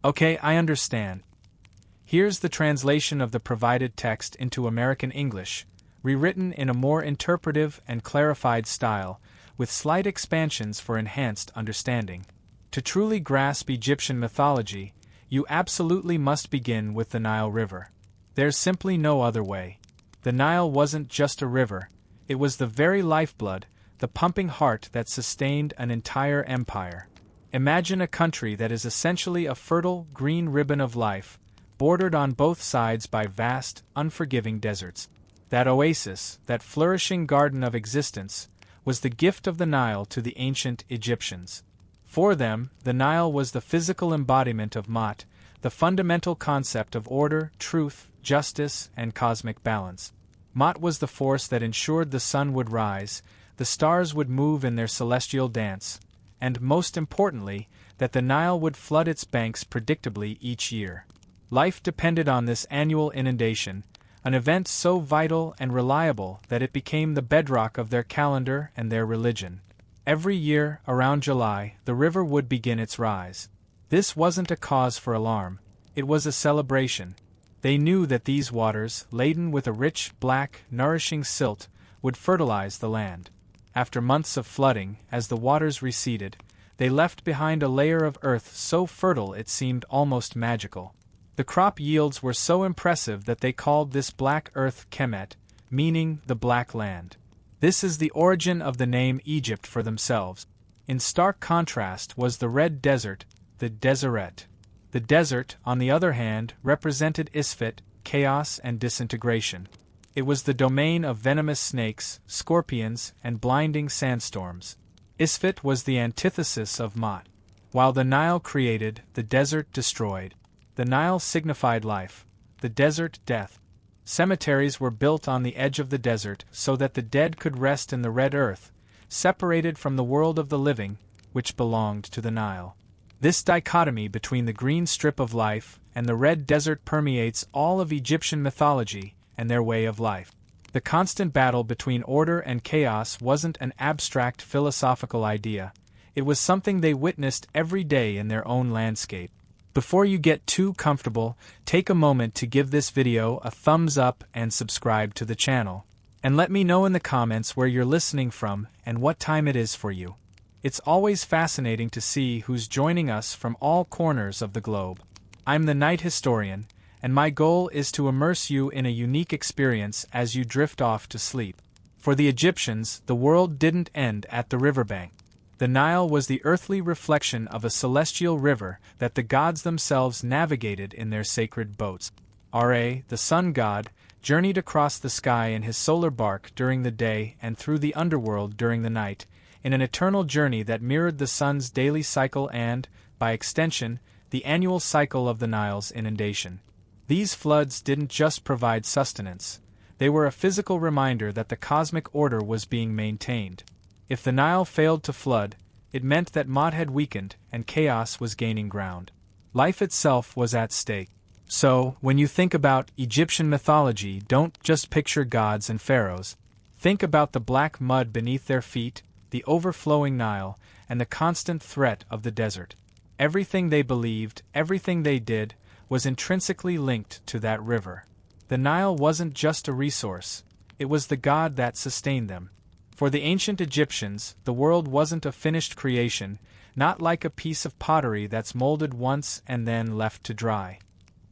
Okay, I understand. Here's the translation of the provided text into American English, rewritten in a more interpretive and clarified style, with slight expansions for enhanced understanding. To truly grasp Egyptian mythology, you absolutely must begin with the Nile River. There's simply no other way. The Nile wasn't just a river, it was the very lifeblood, the pumping heart that sustained an entire empire. Imagine a country that is essentially a fertile, green ribbon of life, bordered on both sides by vast, unforgiving deserts. That oasis, that flourishing garden of existence, was the gift of the Nile to the ancient Egyptians. For them, the Nile was the physical embodiment of Ma'at, the fundamental concept of order, truth, justice, and cosmic balance. Ma'at was the force that ensured the sun would rise, the stars would move in their celestial dance, and, most importantly, that the Nile would flood its banks predictably each year. Life depended on this annual inundation, an event so vital and reliable that it became the bedrock of their calendar and their religion. Every year, around July, the river would begin its rise. This wasn't a cause for alarm, it was a celebration. They knew that these waters, laden with a rich, black, nourishing silt, would fertilize the land. After months of flooding, as the waters receded, they left behind a layer of earth so fertile it seemed almost magical. The crop yields were so impressive that they called this black earth Kemet, meaning the black land. This is the origin of the name Egypt for themselves. In stark contrast was the red desert, the Deseret. The desert, on the other hand, represented Isfet, chaos and disintegration. It was the domain of venomous snakes, scorpions, and blinding sandstorms. Isfet was the antithesis of Ma'at. While the Nile created, the desert destroyed. The Nile signified life, the desert death. Cemeteries were built on the edge of the desert so that the dead could rest in the red earth, separated from the world of the living, which belonged to the Nile. This dichotomy between the green strip of life and the red desert permeates all of Egyptian mythology and their way of life. The constant battle between order and chaos wasn't an abstract philosophical idea, it was something they witnessed every day in their own landscape. Before you get too comfortable, take a moment to give this video a thumbs up and subscribe to the channel. And let me know in the comments where you're listening from and what time it is for you. It's always fascinating to see who's joining us from all corners of the globe. I'm the Night Historian, and my goal is to immerse you in a unique experience as you drift off to sleep. For the Egyptians, the world didn't end at the riverbank. The Nile was the earthly reflection of a celestial river that the gods themselves navigated in their sacred boats. Ra, the sun god, journeyed across the sky in his solar bark during the day and through the underworld during the night, in an eternal journey that mirrored the sun's daily cycle and, by extension, the annual cycle of the Nile's inundation. These floods didn't just provide sustenance, they were a physical reminder that the cosmic order was being maintained. If the Nile failed to flood, it meant that Ma'at had weakened and chaos was gaining ground. Life itself was at stake. So, when you think about Egyptian mythology, don't just picture gods and pharaohs. Think about the black mud beneath their feet, the overflowing Nile, and the constant threat of the desert. Everything they believed, everything they did, was intrinsically linked to that river. The Nile wasn't just a resource, it was the god that sustained them. For the ancient Egyptians, the world wasn't a finished creation, not like a piece of pottery that's molded once and then left to dry.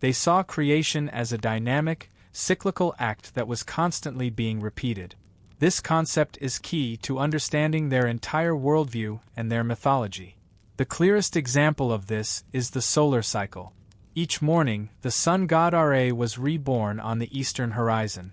They saw creation as a dynamic, cyclical act that was constantly being repeated. This concept is key to understanding their entire worldview and their mythology. The clearest example of this is the solar cycle. Each morning, the sun god Ra was reborn on the eastern horizon.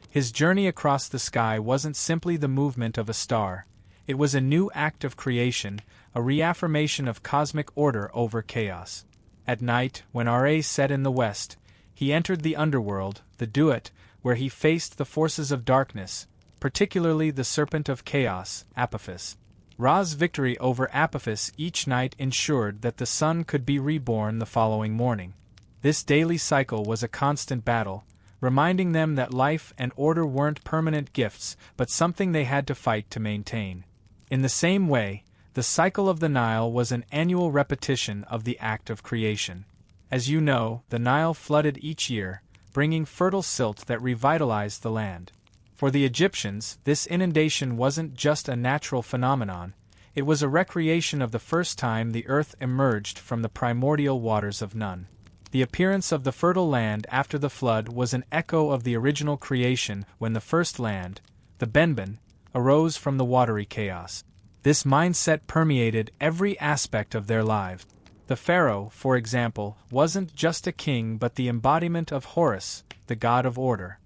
His journey across the sky wasn't simply the movement of a star, it was a new act of creation, a reaffirmation of cosmic order over chaos. At night, when Ra set in the west, he entered the underworld, the Duat, where he faced the forces of darkness, particularly the serpent of chaos, Apophis. Ra's victory over Apophis each night ensured that the sun could be reborn the following morning. This daily cycle was a constant battle, reminding them that life and order weren't permanent gifts but something they had to fight to maintain. In the same way, The cycle of the Nile was an annual repetition of the act of creation. As you know, the Nile flooded each year, bringing fertile silt that revitalized the land. For the Egyptians, this inundation wasn't just a natural phenomenon, it was a recreation of the first time the earth emerged from the primordial waters of Nun. The appearance of the fertile land after the flood was an echo of the original creation when the first land, the Benben, arose from the watery chaos. This mindset permeated every aspect of their lives. The pharaoh, for example, wasn't just a king but the embodiment of Horus, the god of order.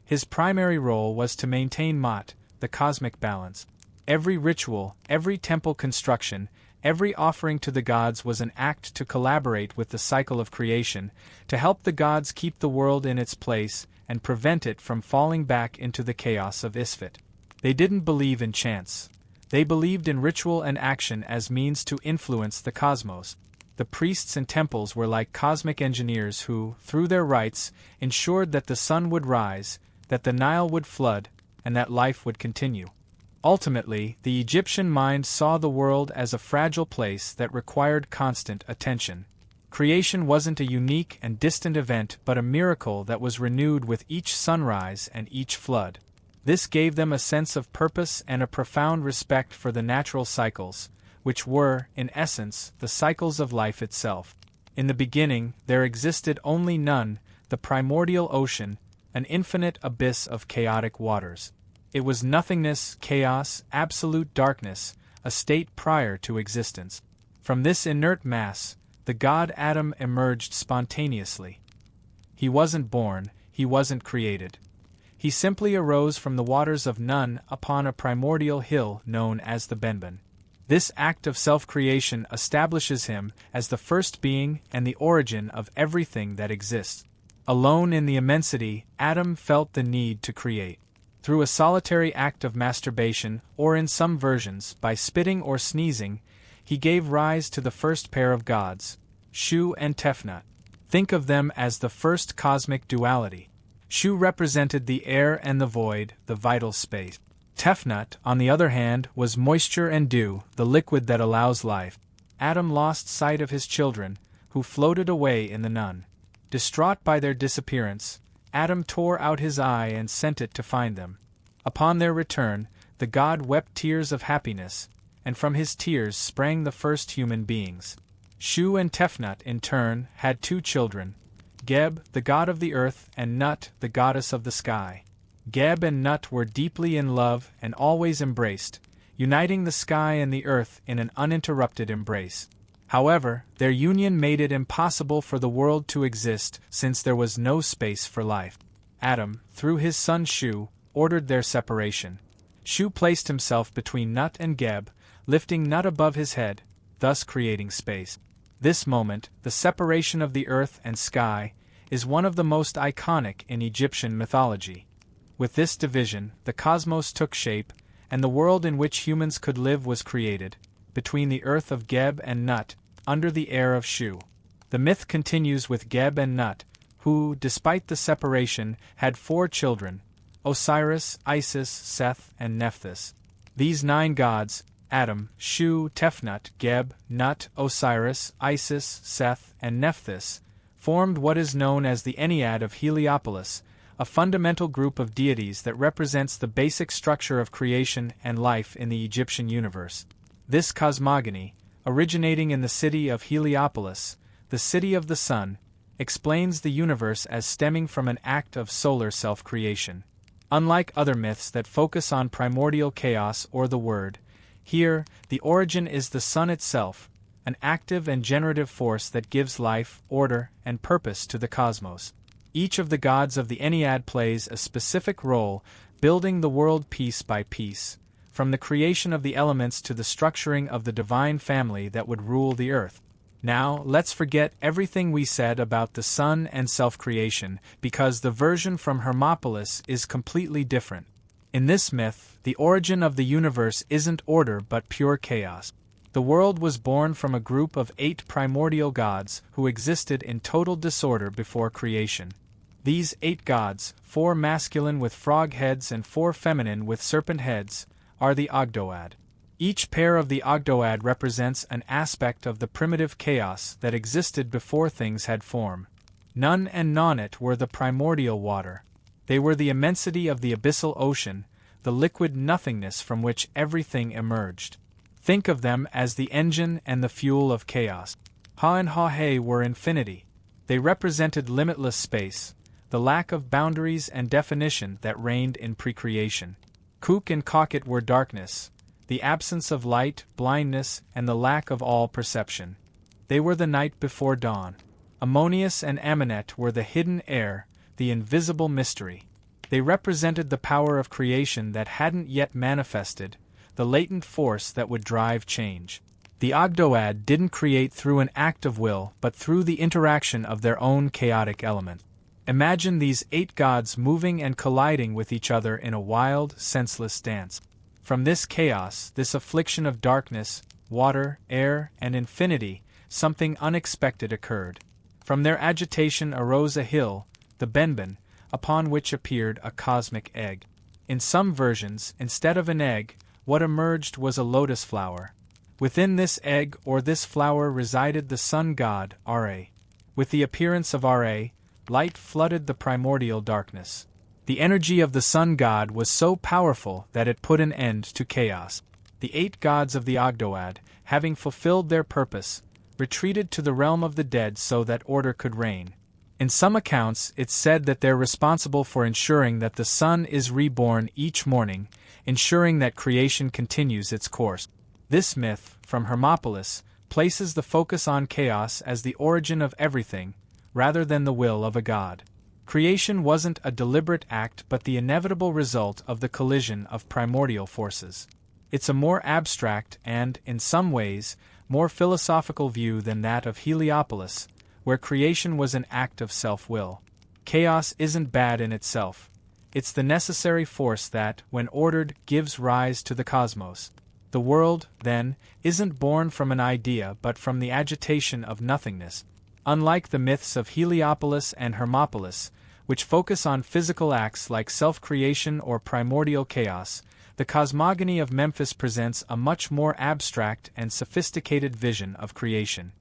His primary role was to maintain Ma'at, the cosmic balance. Every ritual, every temple construction, every offering to the gods was an act to collaborate with the cycle of creation, to help the gods keep the world in its place and prevent it from falling back into the chaos of Isfet. They didn't believe in chance. They believed in ritual and action as means to influence the cosmos. The priests and temples were like cosmic engineers who, through their rites, ensured that the sun would rise, that the Nile would flood, and that life would continue. Ultimately, the Egyptian mind saw the world as a fragile place that required constant attention. Creation wasn't a unique and distant event but a miracle that was renewed with each sunrise and each flood. This gave them a sense of purpose and a profound respect for the natural cycles, which were, in essence, the cycles of life itself. In the beginning, there existed only Nun, the primordial ocean, an infinite abyss of chaotic waters. It was nothingness, chaos, absolute darkness, a state prior to existence. From this inert mass, the god Adam emerged spontaneously. He wasn't born, he wasn't created. He simply arose from the waters of Nun upon a primordial hill known as the Benben. This act of self-creation establishes him as the first being and the origin of everything that exists. Alone in the immensity, Adam felt the need to create. Through a solitary act of masturbation, or in some versions, by spitting or sneezing, he gave rise to the first pair of gods, Shu and Tefnut. Think of them as the first cosmic duality. Shu represented the air and the void, the vital space. Tefnut, on the other hand, was moisture and dew, the liquid that allows life. Adam lost sight of his children, who floated away in the Nun. Distraught by their disappearance, Adam tore out his eye and sent it to find them. Upon their return, the god wept tears of happiness, and from his tears sprang the first human beings. Shu and Tefnut, in turn, had two children, Geb, the god of the earth, and Nut, the goddess of the sky. Geb and Nut were deeply in love and always embraced, uniting the sky and the earth in an uninterrupted embrace. However, their union made it impossible for the world to exist since there was no space for life. Adam, through his son Shu, ordered their separation. Shu placed himself between Nut and Geb, lifting Nut above his head, thus creating space. This moment, the separation of the earth and sky, is one of the most iconic in Egyptian mythology. With this division, the cosmos took shape, and the world in which humans could live was created, between the earth of Geb and Nut, under the air of Shu. The myth continues with Geb and Nut, who, despite the separation, had 4 children, Osiris, Isis, Seth, and Nephthys. These 9 gods, Adam, Shu, Tefnut, Geb, Nut, Osiris, Isis, Seth, and Nephthys, formed what is known as the Ennead of Heliopolis, a fundamental group of deities that represents the basic structure of creation and life in the Egyptian universe. This cosmogony, originating in the city of Heliopolis, the city of the sun, explains the universe as stemming from an act of solar self-creation. Unlike other myths that focus on primordial chaos or the word, here, the origin is the sun itself, an active and generative force that gives life, order, and purpose to the cosmos. Each of the gods of the Ennead plays a specific role, building the world piece by piece, from the creation of the elements to the structuring of the divine family that would rule the earth. Now, let's forget everything we said about the sun and self-creation, because the version from Hermopolis is completely different. In this myth, the origin of the universe isn't order but pure chaos. The world was born from a group of 8 primordial gods who existed in total disorder before creation. These 8 gods, 4 masculine with frog heads and 4 feminine with serpent heads, are the Ogdoad. Each pair of the Ogdoad represents an aspect of the primitive chaos that existed before things had form. Nun and Nonnet were the primordial water. They were the immensity of the abyssal ocean, the liquid nothingness from which everything emerged. Think of them as the engine and the fuel of chaos. Ha and Ha-He were infinity. They represented limitless space, the lack of boundaries and definition that reigned in precreation. Kuk and Kakit were darkness, the absence of light, blindness, and the lack of all perception. They were the night before dawn. Ammonius and Aminet were the hidden air, the invisible mystery. They represented the power of creation that hadn't yet manifested, the latent force that would drive change. The Ogdoad didn't create through an act of will but through the interaction of their own chaotic element. Imagine these 8 gods moving and colliding with each other in a wild, senseless dance. From this chaos, this affliction of darkness, water, air, and infinity, something unexpected occurred. From their agitation arose a hill, the Benben, upon which appeared a cosmic egg. In some versions, instead of an egg, what emerged was a lotus flower. Within this egg or this flower resided the sun god, Ra. With the appearance of Ra, light flooded the primordial darkness. The energy of the sun god was so powerful that it put an end to chaos. The 8 gods of the Ogdoad, having fulfilled their purpose, retreated to the realm of the dead so that order could reign. In some accounts, it's said that they're responsible for ensuring that the sun is reborn each morning, ensuring that creation continues its course. This myth, from Hermopolis, places the focus on chaos as the origin of everything, rather than the will of a god. Creation wasn't a deliberate act but the inevitable result of the collision of primordial forces. It's a more abstract and, in some ways, more philosophical view than that of Heliopolis, where creation was an act of self-will. Chaos isn't bad in itself. It's the necessary force that, when ordered, gives rise to the cosmos. The world, then, isn't born from an idea but from the agitation of nothingness. Unlike the myths of Heliopolis and Hermopolis, which focus on physical acts like self-creation or primordial chaos, the cosmogony of Memphis presents a much more abstract and sophisticated vision of creation.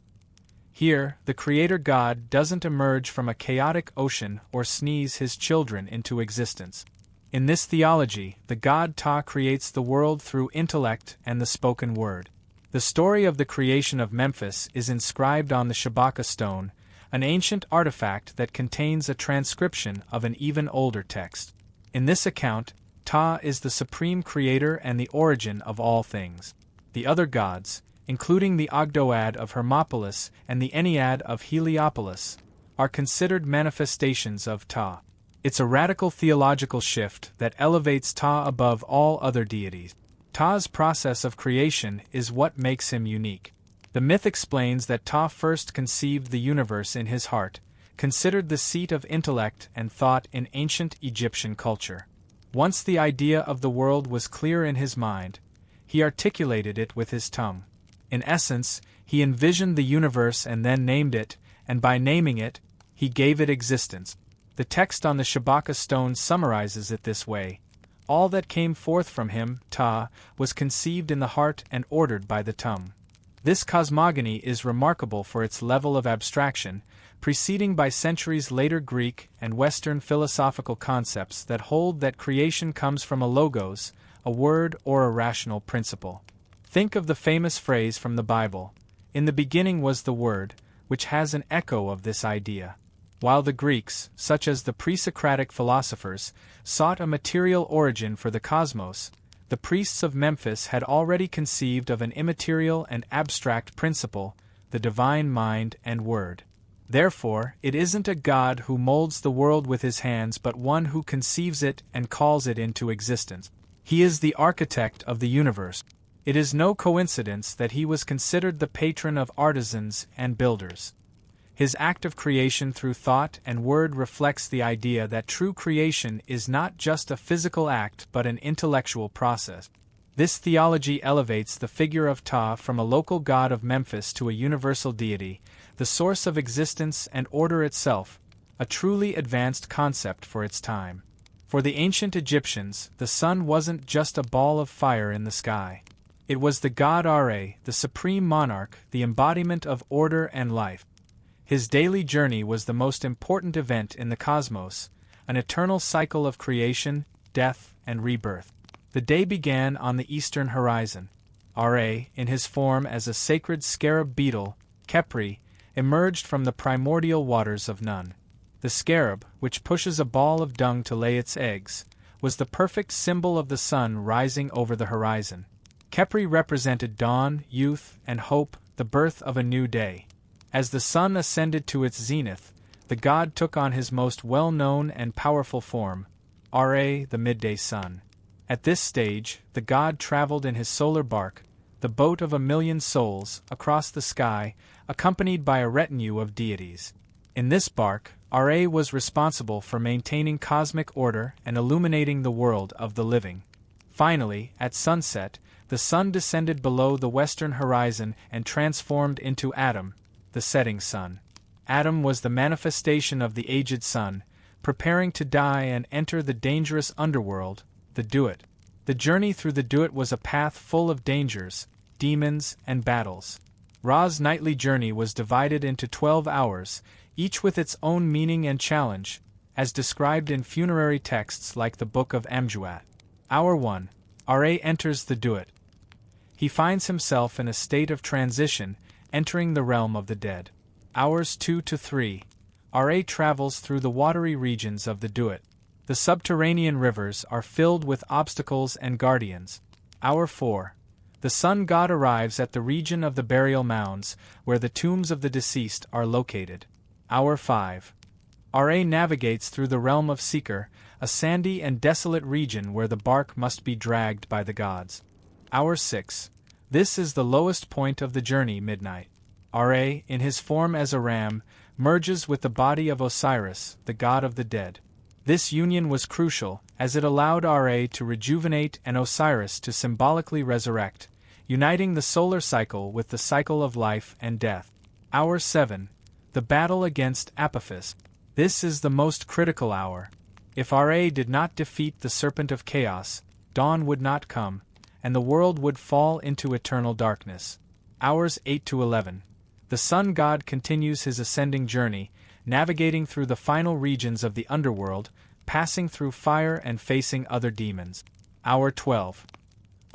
Here, the creator god doesn't emerge from a chaotic ocean or sneeze his children into existence. In this theology, the god Ta creates the world through intellect and the spoken word. The story of the creation of Memphis is inscribed on the Shabaka stone, an ancient artifact that contains a transcription of an even older text. In this account, Ta is the supreme creator and the origin of all things. The other gods, including the Ogdoad of Hermopolis and the Ennead of Heliopolis, are considered manifestations of Ta. It's a radical theological shift that elevates Ta above all other deities. Ta's process of creation is what makes him unique. The myth explains that Ta first conceived the universe in his heart, considered the seat of intellect and thought in ancient Egyptian culture. Once the idea of the world was clear in his mind, he articulated it with his tongue. In essence, he envisioned the universe and then named it, and by naming it, he gave it existence. The text on the Shabaka stone summarizes it this way: all that came forth from him, Ta, was conceived in the heart and ordered by the tongue. This cosmogony is remarkable for its level of abstraction, preceding by centuries later Greek and Western philosophical concepts that hold that creation comes from a logos, a word or a rational principle. Think of the famous phrase from the Bible, "In the beginning was the Word," which has an echo of this idea. While the Greeks, such as the pre-Socratic philosophers, sought a material origin for the cosmos, the priests of Memphis had already conceived of an immaterial and abstract principle, the divine mind and word. Therefore, it isn't a god who molds the world with his hands but one who conceives it and calls it into existence. He is the architect of the universe. It is no coincidence that he was considered the patron of artisans and builders. His act of creation through thought and word reflects the idea that true creation is not just a physical act but an intellectual process. This theology elevates the figure of Ta from a local god of Memphis to a universal deity, the source of existence and order itself, a truly advanced concept for its time. For the ancient Egyptians, the sun wasn't just a ball of fire in the sky. It was the god Ra, the supreme monarch, the embodiment of order and life. His daily journey was the most important event in the cosmos, an eternal cycle of creation, death, and rebirth. The day began on the eastern horizon. Ra, in his form as a sacred scarab beetle, Khepri, emerged from the primordial waters of Nun. The scarab, which pushes a ball of dung to lay its eggs, was the perfect symbol of the sun rising over the horizon. Khepri represented dawn, youth, and hope, the birth of a new day. As the sun ascended to its zenith, the god took on his most well-known and powerful form, Ra, the midday sun. At this stage, the god traveled in his solar bark, the boat of a million souls, across the sky, accompanied by a retinue of deities. In this bark, Ra was responsible for maintaining cosmic order and illuminating the world of the living. Finally, at sunset, the sun descended below the western horizon and transformed into Atum, the setting sun. Atum was the manifestation of the aged sun, preparing to die and enter the dangerous underworld, the Duat. The journey through the Duat was a path full of dangers, demons, and battles. Ra's nightly journey was divided into 12 hours, each with its own meaning and challenge, as described in funerary texts like the Book of Amjuat. Hour 1. Ra enters the Duat. He finds himself in a state of transition, entering the realm of the dead. Hours 2 to 3. Ra travels through the watery regions of the Duat. The subterranean rivers are filled with obstacles and guardians. Hour 4. The sun god arrives at the region of the burial mounds, where the tombs of the deceased are located. Hour 5. Ra navigates through the realm of Seeker, a sandy and desolate region where the bark must be dragged by the gods. Hour 6. This is the lowest point of the journey, midnight. Ra, in his form as a ram, merges with the body of Osiris, the god of the dead. This union was crucial, as it allowed Ra to rejuvenate and Osiris to symbolically resurrect, uniting the solar cycle with the cycle of life and death. Hour 7. The battle against Apophis. This is the most critical hour. If Ra did not defeat the Serpent of Chaos, dawn would not come, and the world would fall into eternal darkness. Hours 8 to 11. The sun god continues his ascending journey, navigating through the final regions of the underworld, passing through fire and facing other demons. Hour 12.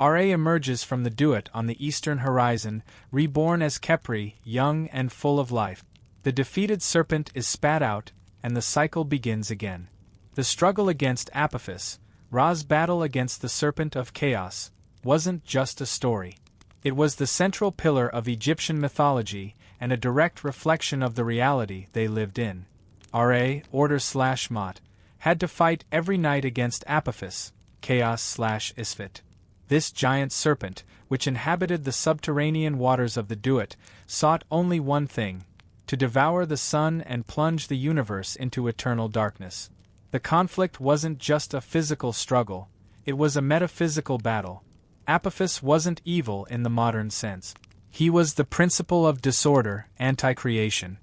Ra emerges from the Duat on the eastern horizon, reborn as Khepri, young and full of life. The defeated serpent is spat out, and the cycle begins again. The struggle against Apophis, Ra's battle against the Serpent of Chaos, wasn't just a story. It was the central pillar of Egyptian mythology and a direct reflection of the reality they lived in. Ra, Order/Mot, had to fight every night against Apophis, Chaos/Isfit. This giant serpent, which inhabited the subterranean waters of the Duat, sought only one thing: to devour the sun and plunge the universe into eternal darkness. The conflict wasn't just a physical struggle, it was a metaphysical battle. Apophis wasn't evil in the modern sense. He was the principle of disorder, anti-creation.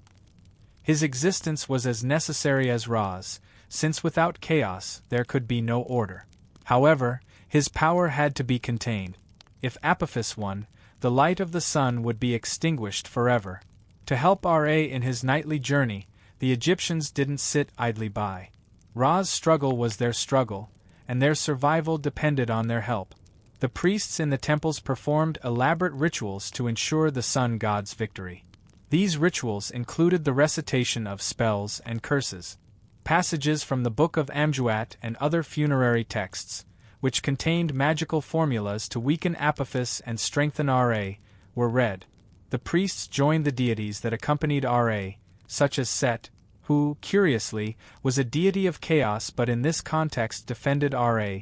His existence was as necessary as Ra's, since without chaos there could be no order. However, his power had to be contained. If Apophis won, the light of the sun would be extinguished forever. To help Ra in his nightly journey, the Egyptians didn't sit idly by. Ra's struggle was their struggle, and their survival depended on their help. The priests in the temples performed elaborate rituals to ensure the sun god's victory. These rituals included the recitation of spells and curses. Passages from the Book of Amjuat and other funerary texts, which contained magical formulas to weaken Apophis and strengthen Ra, were read. The priests joined the deities that accompanied Ra, such as Set, who, curiously, was a deity of chaos but in this context defended Ra,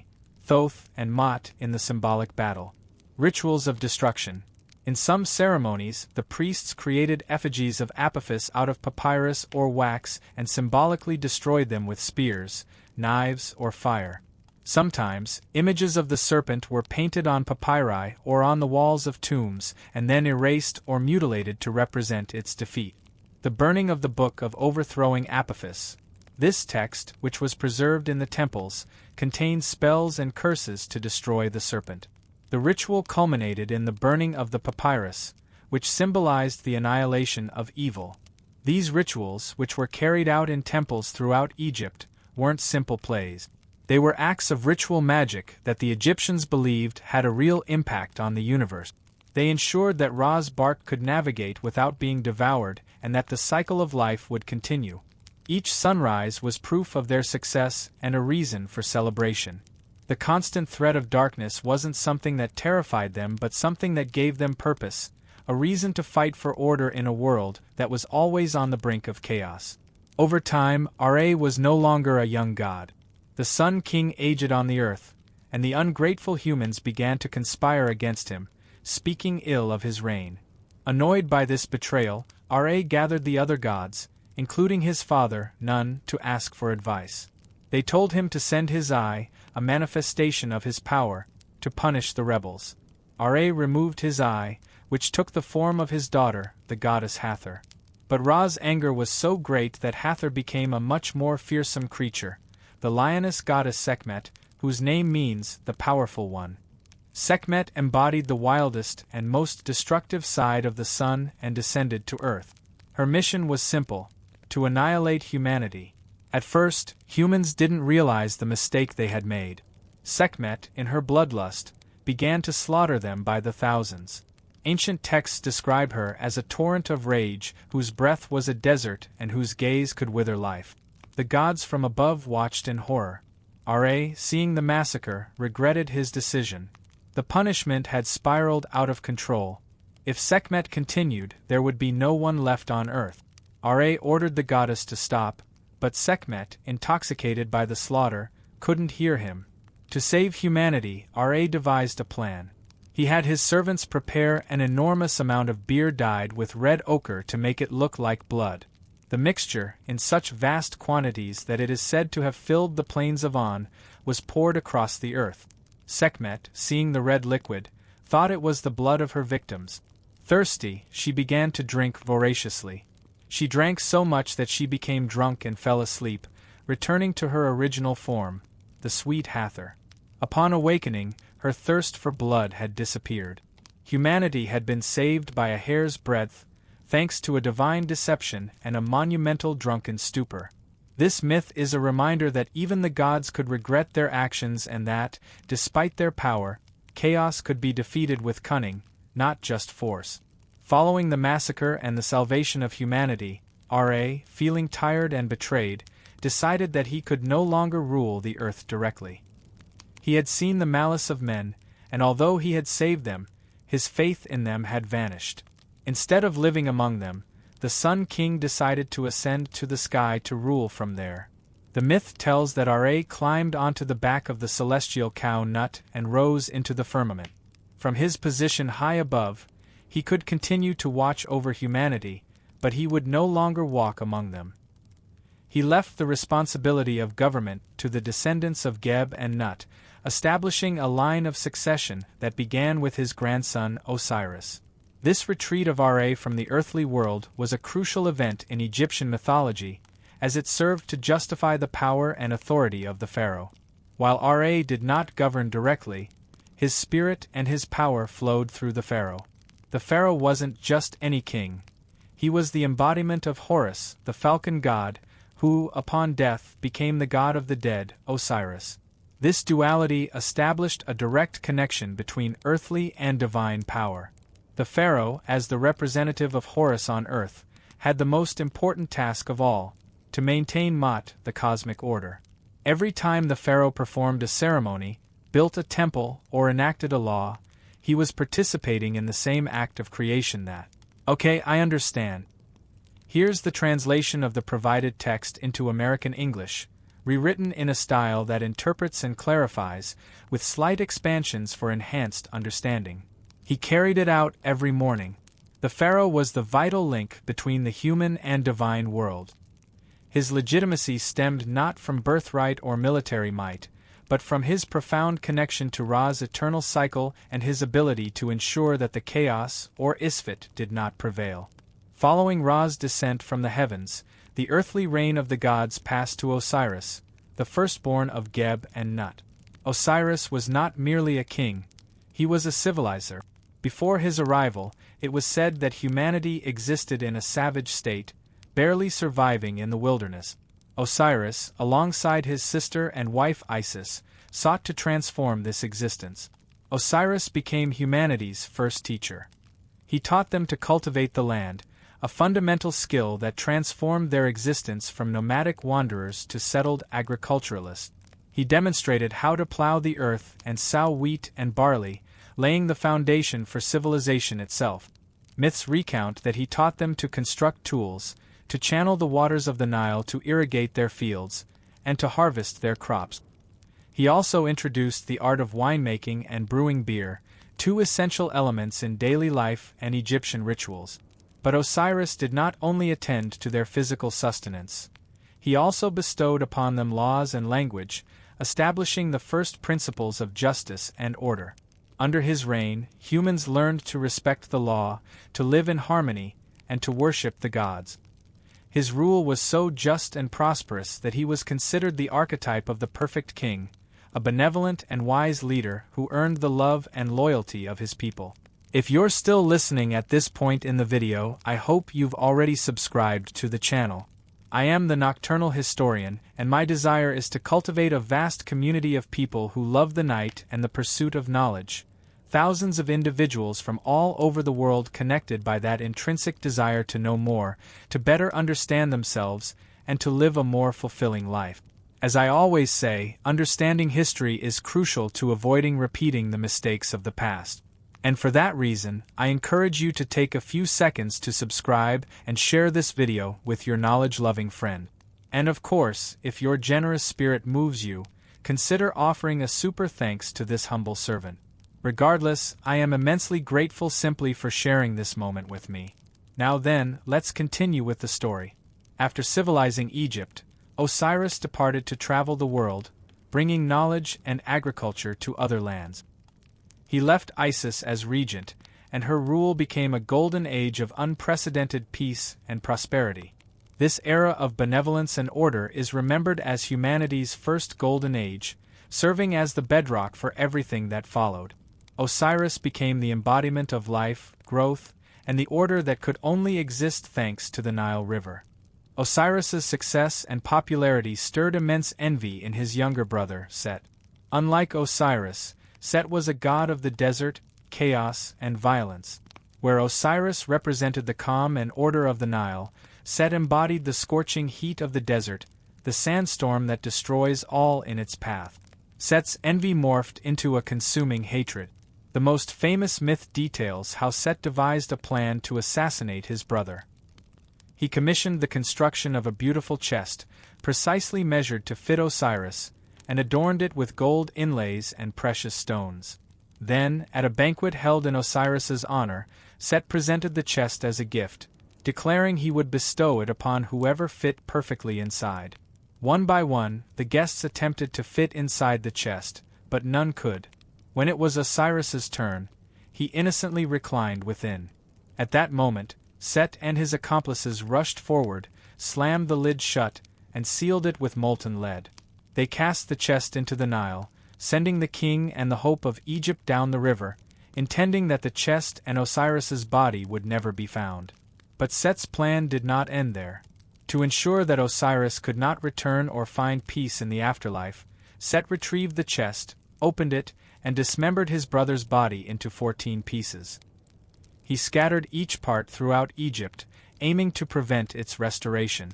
Thoth, and Mot in the symbolic battle. Rituals of destruction. In some ceremonies, the priests created effigies of Apophis out of papyrus or wax and symbolically destroyed them with spears, knives, or fire. Sometimes, images of the serpent were painted on papyri or on the walls of tombs and then erased or mutilated to represent its defeat. The burning of the Book of Overthrowing Apophis. This text, which was preserved in the temples, contained spells and curses to destroy the serpent. The ritual culminated in the burning of the papyrus, which symbolized the annihilation of evil. These rituals, which were carried out in temples throughout Egypt, weren't simple plays. They were acts of ritual magic that the Egyptians believed had a real impact on the universe. They ensured that Ra's bark could navigate without being devoured and that the cycle of life would continue. Each sunrise was proof of their success and a reason for celebration. The constant threat of darkness wasn't something that terrified them but something that gave them purpose, a reason to fight for order in a world that was always on the brink of chaos. Over time, Ra was no longer a young god. The Sun King aged on the earth, and the ungrateful humans began to conspire against him, speaking ill of his reign. Annoyed by this betrayal, Ra gathered the other gods, including his father, Nun, to ask for advice. They told him to send his eye, a manifestation of his power, to punish the rebels. Ra removed his eye, which took the form of his daughter, the goddess Hathor. But Ra's anger was so great that Hathor became a much more fearsome creature, the lioness goddess Sekhmet, whose name means the powerful one. Sekhmet embodied the wildest and most destructive side of the sun and descended to earth. Her mission was simple: to annihilate humanity. At first, humans didn't realize the mistake they had made. Sekhmet, in her bloodlust, began to slaughter them by the thousands. Ancient texts describe her as a torrent of rage whose breath was a desert and whose gaze could wither life. The gods from above watched in horror. Ra, seeing the massacre, regretted his decision. The punishment had spiraled out of control. If Sekhmet continued, there would be no one left on earth. Ra ordered the goddess to stop, but Sekhmet, intoxicated by the slaughter, couldn't hear him. To save humanity, Ra devised a plan. He had his servants prepare an enormous amount of beer dyed with red ochre to make it look like blood. The mixture, in such vast quantities that it is said to have filled the plains of On, was poured across the earth. Sekhmet, seeing the red liquid, thought it was the blood of her victims. Thirsty, she began to drink voraciously. She drank so much that she became drunk and fell asleep, returning to her original form, the sweet Hathor. Upon awakening, her thirst for blood had disappeared. Humanity had been saved by a hair's breadth, thanks to a divine deception and a monumental drunken stupor. This myth is a reminder that even the gods could regret their actions and that, despite their power, chaos could be defeated with cunning, not just force. Following the massacre and the salvation of humanity, Ra, feeling tired and betrayed, decided that he could no longer rule the earth directly. He had seen the malice of men, and although he had saved them, his faith in them had vanished. Instead of living among them, the Sun King decided to ascend to the sky to rule from there. The myth tells that Ra climbed onto the back of the celestial cow Nut and rose into the firmament. From his position high above, he could continue to watch over humanity, but he would no longer walk among them. He left the responsibility of government to the descendants of Geb and Nut, establishing a line of succession that began with his grandson Osiris. This retreat of Ra from the earthly world was a crucial event in Egyptian mythology, as it served to justify the power and authority of the pharaoh. While Ra did not govern directly, his spirit and his power flowed through the pharaoh. The pharaoh wasn't just any king. He was the embodiment of Horus, the falcon god, who, upon death, became the god of the dead, Osiris. This duality established a direct connection between earthly and divine power. The pharaoh, as the representative of Horus on earth, had the most important task of all: to maintain Ma'at, the cosmic order. Every time the pharaoh performed a ceremony, built a temple, or enacted a law, he was participating in the same act of creation that. Okay, I understand. Here's the translation of the provided text into American English, rewritten in a style that interprets and clarifies, with slight expansions for enhanced understanding. He carried it out every morning. The pharaoh was the vital link between the human and divine world. His legitimacy stemmed not from birthright or military might, but from his profound connection to Ra's eternal cycle and his ability to ensure that the chaos, or Isfet, did not prevail. Following Ra's descent from the heavens, the earthly reign of the gods passed to Osiris, the firstborn of Geb and Nut. Osiris was not merely a king. He was a civilizer. Before his arrival, it was said that humanity existed in a savage state, barely surviving in the wilderness. Osiris, alongside his sister and wife Isis, sought to transform this existence. Osiris became humanity's first teacher. He taught them to cultivate the land, a fundamental skill that transformed their existence from nomadic wanderers to settled agriculturalists. He demonstrated how to plow the earth and sow wheat and barley, laying the foundation for civilization itself. Myths recount that he taught them to construct tools, to channel the waters of the Nile to irrigate their fields, and to harvest their crops. He also introduced the art of winemaking and brewing beer, two essential elements in daily life and Egyptian rituals. But Osiris did not only attend to their physical sustenance. He also bestowed upon them laws and language, establishing the first principles of justice and order. Under his reign, humans learned to respect the law, to live in harmony, and to worship the gods. His rule was so just and prosperous that he was considered the archetype of the perfect king, a benevolent and wise leader who earned the love and loyalty of his people. If you're still listening at this point in the video, I hope you've already subscribed to the channel. I am the Nocturnal Historian, and my desire is to cultivate a vast community of people who love the night and the pursuit of knowledge. Thousands of individuals from all over the world connected by that intrinsic desire to know more, to better understand themselves, and to live a more fulfilling life. As I always say, understanding history is crucial to avoiding repeating the mistakes of the past. And for that reason, I encourage you to take a few seconds to subscribe and share this video with your knowledge-loving friend. And of course, if your generous spirit moves you, consider offering a super thanks to this humble servant. Regardless, I am immensely grateful simply for sharing this moment with me. Now then, let's continue with the story. After civilizing Egypt, Osiris departed to travel the world, bringing knowledge and agriculture to other lands. He left Isis as regent, and her rule became a golden age of unprecedented peace and prosperity. This era of benevolence and order is remembered as humanity's first golden age, serving as the bedrock for everything that followed. Osiris became the embodiment of life, growth, and the order that could only exist thanks to the Nile River. Osiris's success and popularity stirred immense envy in his younger brother, Set. Unlike Osiris, Set was a god of the desert, chaos, and violence. Where Osiris represented the calm and order of the Nile, Set embodied the scorching heat of the desert, the sandstorm that destroys all in its path. Set's envy morphed into a consuming hatred. The most famous myth details how Set devised a plan to assassinate his brother. He commissioned the construction of a beautiful chest, precisely measured to fit Osiris, and adorned it with gold inlays and precious stones. Then, at a banquet held in Osiris's honor, Set presented the chest as a gift, declaring he would bestow it upon whoever fit perfectly inside. One by one, the guests attempted to fit inside the chest, but none could. When it was Osiris's turn, he innocently reclined within. At that moment, Set and his accomplices rushed forward, slammed the lid shut, and sealed it with molten lead. They cast the chest into the Nile, sending the king and the hope of Egypt down the river, intending that the chest and Osiris's body would never be found. But Set's plan did not end there. To ensure that Osiris could not return or find peace in the afterlife, Set retrieved the chest, opened it, and dismembered his brother's body into 14 pieces. He scattered each part throughout Egypt, aiming to prevent its restoration.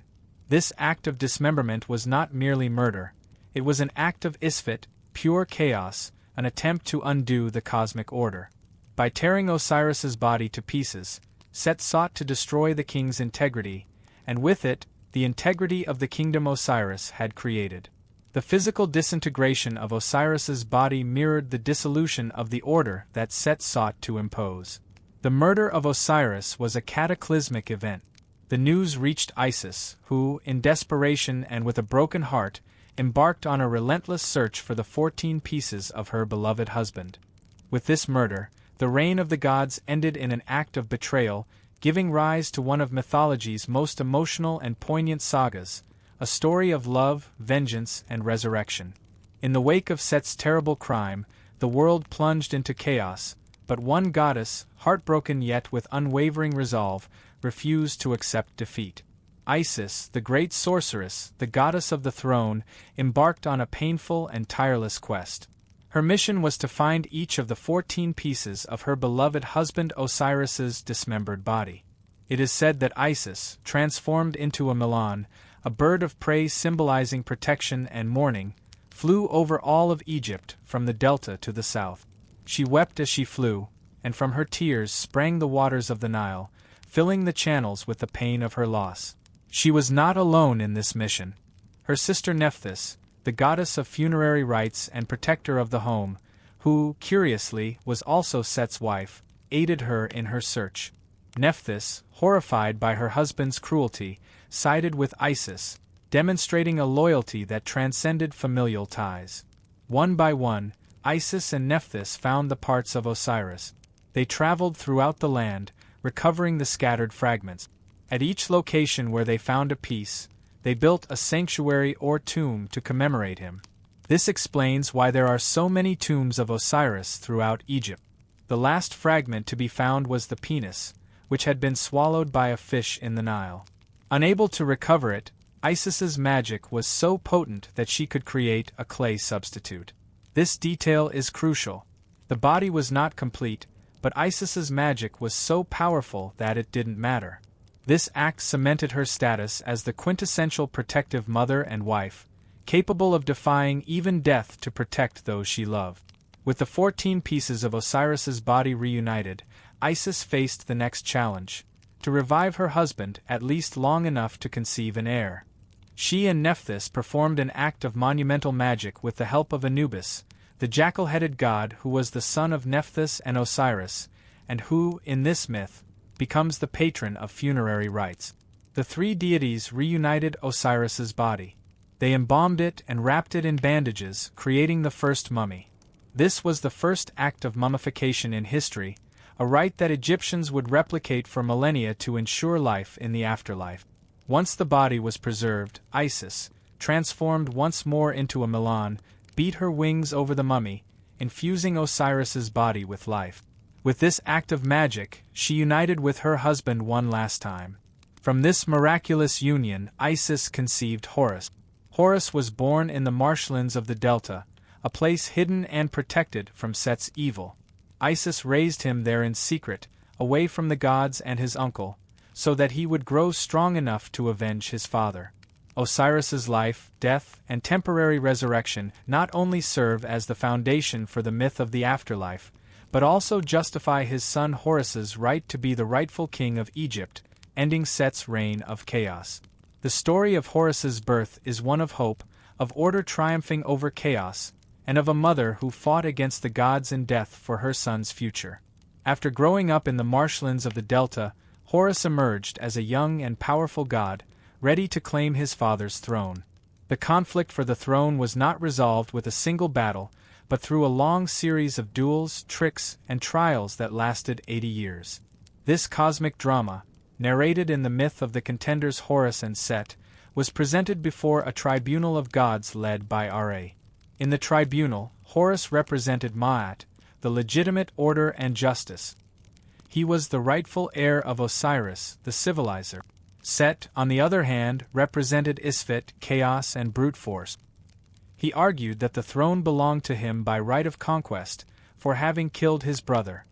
This act of dismemberment was not merely murder. It was an act of isfet, pure chaos, an attempt to undo the cosmic order. By tearing Osiris's body to pieces, Set sought to destroy the king's integrity, and with it, the integrity of the kingdom Osiris had created. The physical disintegration of Osiris's body mirrored the dissolution of the order that Set sought to impose. The murder of Osiris was a cataclysmic event. The news reached Isis, who, in desperation and with a broken heart, embarked on a relentless search for the 14 pieces of her beloved husband. With this murder, the reign of the gods ended in an act of betrayal, giving rise to one of mythology's most emotional and poignant sagas, a story of love, vengeance, and resurrection. In the wake of Set's terrible crime, the world plunged into chaos, but one goddess, heartbroken yet with unwavering resolve, refused to accept defeat. Isis, the great sorceress, the goddess of the throne, embarked on a painful and tireless quest. Her mission was to find each of the 14 pieces of her beloved husband Osiris's dismembered body. It is said that Isis, transformed into a Milan, a bird of prey symbolizing protection and mourning, flew over all of Egypt from the delta to the south. She wept as she flew, and from her tears sprang the waters of the Nile, filling the channels with the pain of her loss. She was not alone in this mission. Her sister Nephthys, the goddess of funerary rites and protector of the home, who, curiously, was also Set's wife, aided her in her search. Nephthys, horrified by her husband's cruelty, sided with Isis, demonstrating a loyalty that transcended familial ties. One by one, Isis and Nephthys found the parts of Osiris. They traveled throughout the land, recovering the scattered fragments. At each location where they found a piece, they built a sanctuary or tomb to commemorate him. This explains why there are so many tombs of Osiris throughout Egypt. The last fragment to be found was the penis, which had been swallowed by a fish in the Nile. Unable to recover it, Isis's magic was so potent that she could create a clay substitute. This detail is crucial. The body was not complete, but Isis's magic was so powerful that it didn't matter. This act cemented her status as the quintessential protective mother and wife, capable of defying even death to protect those she loved. With the 14 pieces of Osiris's body reunited, Isis faced the next challenge: to revive her husband at least long enough to conceive an heir. She and Nephthys performed an act of monumental magic with the help of Anubis, the jackal-headed god who was the son of Nephthys and Osiris, and who, in this myth, becomes the patron of funerary rites. The three deities reunited Osiris's body. They embalmed it and wrapped it in bandages, creating the first mummy. This was the first act of mummification in history, a rite that Egyptians would replicate for millennia to ensure life in the afterlife. Once the body was preserved, Isis, transformed once more into a Milan, beat her wings over the mummy, infusing Osiris's body with life. With this act of magic, she united with her husband one last time. From this miraculous union, Isis conceived Horus. Horus was born in the marshlands of the Delta, a place hidden and protected from Set's evil. Isis raised him there in secret, away from the gods and his uncle, so that he would grow strong enough to avenge his father. Osiris's life, death, and temporary resurrection not only serve as the foundation for the myth of the afterlife, but also justify his son Horus's right to be the rightful king of Egypt, ending Set's reign of chaos. The story of Horus's birth is one of hope, of order triumphing over chaos, and of a mother who fought against the gods in death for her son's future. After growing up in the marshlands of the Delta, Horus emerged as a young and powerful god, ready to claim his father's throne. The conflict for the throne was not resolved with a single battle, but through a long series of duels, tricks, and trials that lasted 80 years. This cosmic drama, narrated in the myth of the contenders Horus and Set, was presented before a tribunal of gods led by Ra. In the tribunal, Horus represented Ma'at, the legitimate order and justice. He was the rightful heir of Osiris, the civilizer. Set, on the other hand, represented Isfet, chaos and brute force. He argued that the throne belonged to him by right of conquest, for having killed his brother.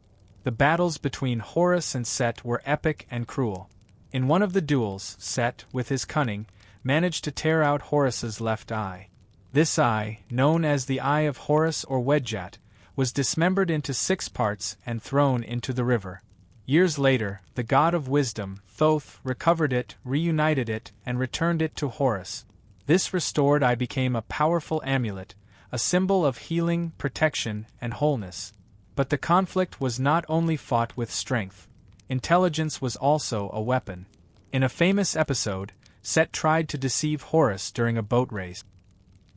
The battles between Horus and Set were epic and cruel. In one of the duels, Set, with his cunning, managed to tear out Horus's left eye. This eye, known as the Eye of Horus or Wedjat, was dismembered into 6 parts and thrown into the river. Years later, the god of wisdom, Thoth, recovered it, reunited it, and returned it to Horus. This restored eye became a powerful amulet, a symbol of healing, protection, and wholeness. But the conflict was not only fought with strength. Intelligence was also a weapon. In a famous episode, Set tried to deceive Horus during a boat race.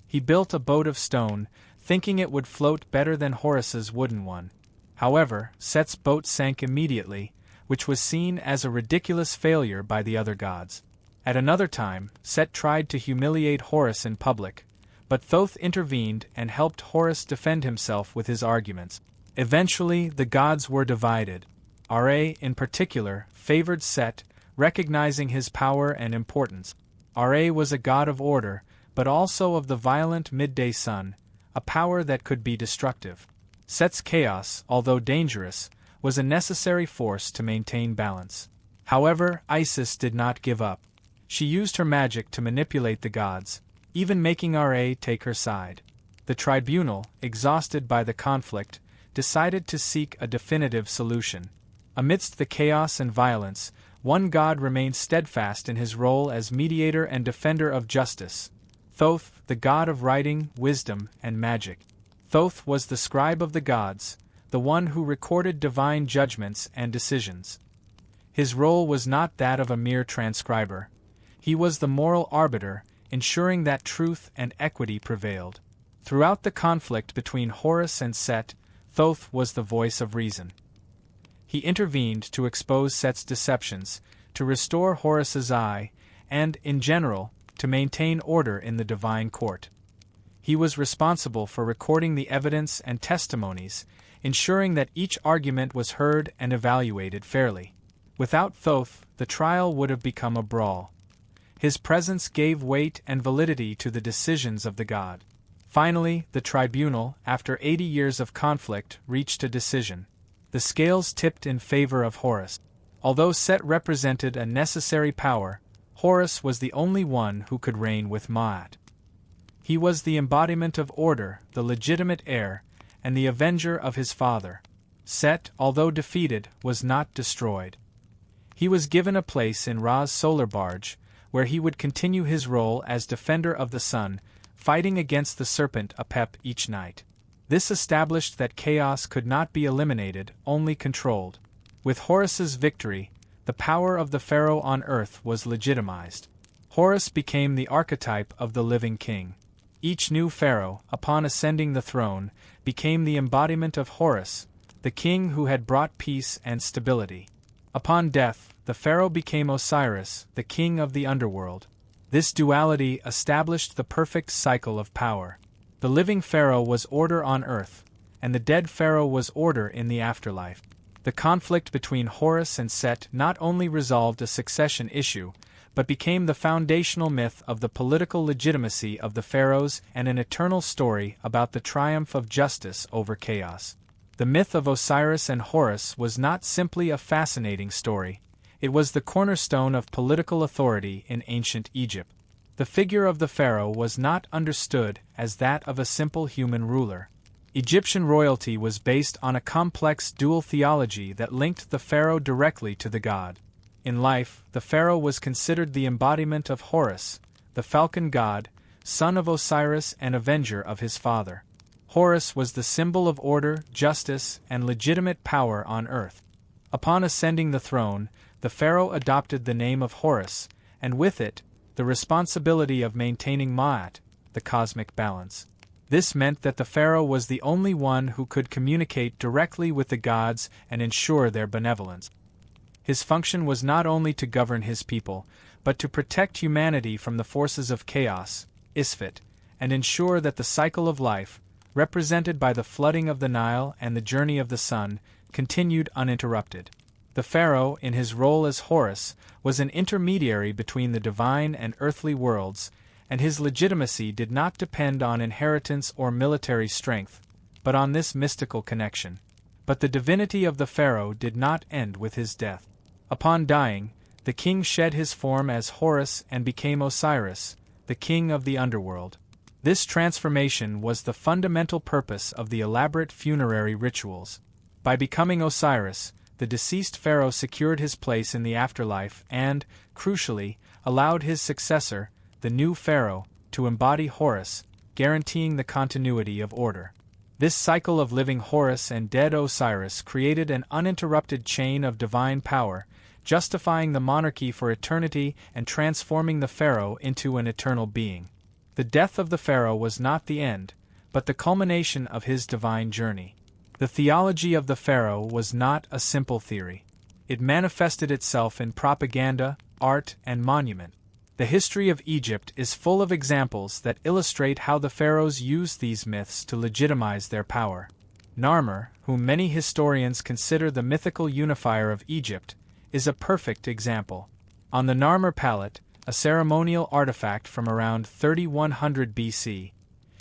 He built a boat of stone, thinking it would float better than Horus's wooden one. However, Set's boat sank immediately, which was seen as a ridiculous failure by the other gods. At another time, Set tried to humiliate Horus in public, but Thoth intervened and helped Horus defend himself with his arguments. Eventually, the gods were divided. Ra, in particular, favored Set, recognizing his power and importance. Ra was a god of order, but also of the violent midday sun, a power that could be destructive. Set's chaos, although dangerous, was a necessary force to maintain balance. However, Isis did not give up. She used her magic to manipulate the gods, even making Ra take her side. The tribunal, exhausted by the conflict, decided to seek a definitive solution. Amidst the chaos and violence, one god remained steadfast in his role as mediator and defender of justice: Thoth, the god of writing, wisdom, and magic. Thoth was the scribe of the gods, the one who recorded divine judgments and decisions. His role was not that of a mere transcriber. He was the moral arbiter, ensuring that truth and equity prevailed. Throughout the conflict between Horus and Set, Thoth was the voice of reason. He intervened to expose Set's deceptions, to restore Horus's eye, and, in general, to maintain order in the divine court. He was responsible for recording the evidence and testimonies, ensuring that each argument was heard and evaluated fairly. Without Thoth, the trial would have become a brawl. His presence gave weight and validity to the decisions of the god. Finally, the tribunal, after 80 years of conflict, reached a decision. The scales tipped in favor of Horus. Although Set represented a necessary power, Horus was the only one who could reign with Ma'at. He was the embodiment of order, the legitimate heir, and the avenger of his father. Set, although defeated, was not destroyed. He was given a place in Ra's solar barge, where he would continue his role as defender of the sun, fighting against the serpent Apep each night. This established that chaos could not be eliminated, only controlled. With Horus's victory, the power of the pharaoh on earth was legitimized. Horus became the archetype of the living king. Each new pharaoh, upon ascending the throne, became the embodiment of Horus, the king who had brought peace and stability. Upon death, the pharaoh became Osiris, the king of the underworld. This duality established the perfect cycle of power. The living pharaoh was order on earth, and the dead pharaoh was order in the afterlife. The conflict between Horus and Set not only resolved a succession issue, but became the foundational myth of the political legitimacy of the pharaohs and an eternal story about the triumph of justice over chaos. The myth of Osiris and Horus was not simply a fascinating story, it was the cornerstone of political authority in ancient Egypt. The figure of the pharaoh was not understood as that of a simple human ruler. Egyptian royalty was based on a complex dual theology that linked the pharaoh directly to the god. In life, the pharaoh was considered the embodiment of Horus, the falcon god, son of Osiris and avenger of his father. Horus was the symbol of order, justice, and legitimate power on earth. Upon ascending the throne, the pharaoh adopted the name of Horus, and with it, the responsibility of maintaining Ma'at, the cosmic balance. This meant that the pharaoh was the only one who could communicate directly with the gods and ensure their benevolence. His function was not only to govern his people, but to protect humanity from the forces of chaos, Isfet, and ensure that the cycle of life, represented by the flooding of the Nile and the journey of the sun, continued uninterrupted. The pharaoh, in his role as Horus, was an intermediary between the divine and earthly worlds, and his legitimacy did not depend on inheritance or military strength, but on this mystical connection. But the divinity of the pharaoh did not end with his death. Upon dying, the king shed his form as Horus and became Osiris, the king of the underworld. This transformation was the fundamental purpose of the elaborate funerary rituals. By becoming Osiris, the deceased pharaoh secured his place in the afterlife and, crucially, allowed his successor, the new pharaoh, to embody Horus, guaranteeing the continuity of order. This cycle of living Horus and dead Osiris created an uninterrupted chain of divine power, justifying the monarchy for eternity and transforming the pharaoh into an eternal being. The death of the pharaoh was not the end, but the culmination of his divine journey. The theology of the pharaoh was not a simple theory. It manifested itself in propaganda, art, and monument. The history of Egypt is full of examples that illustrate how the pharaohs used these myths to legitimize their power. Narmer, whom many historians consider the mythical unifier of Egypt, is a perfect example. On the Narmer palette, a ceremonial artifact from around 3100 BC,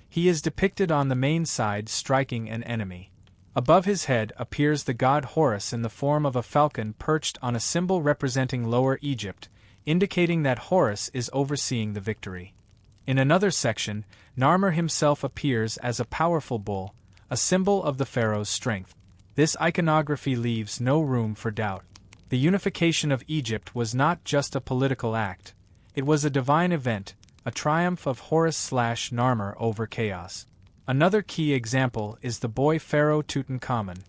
he is depicted on the main side striking an enemy. Above his head appears the god Horus in the form of a falcon perched on a symbol representing Lower Egypt, indicating that Horus is overseeing the victory. In another section, Narmer himself appears as a powerful bull, a symbol of the pharaoh's strength. This iconography leaves no room for doubt. The unification of Egypt was not just a political act. It was a divine event, a triumph of Horus/Narmer over chaos. Another key example is the boy pharaoh Tutankhamun.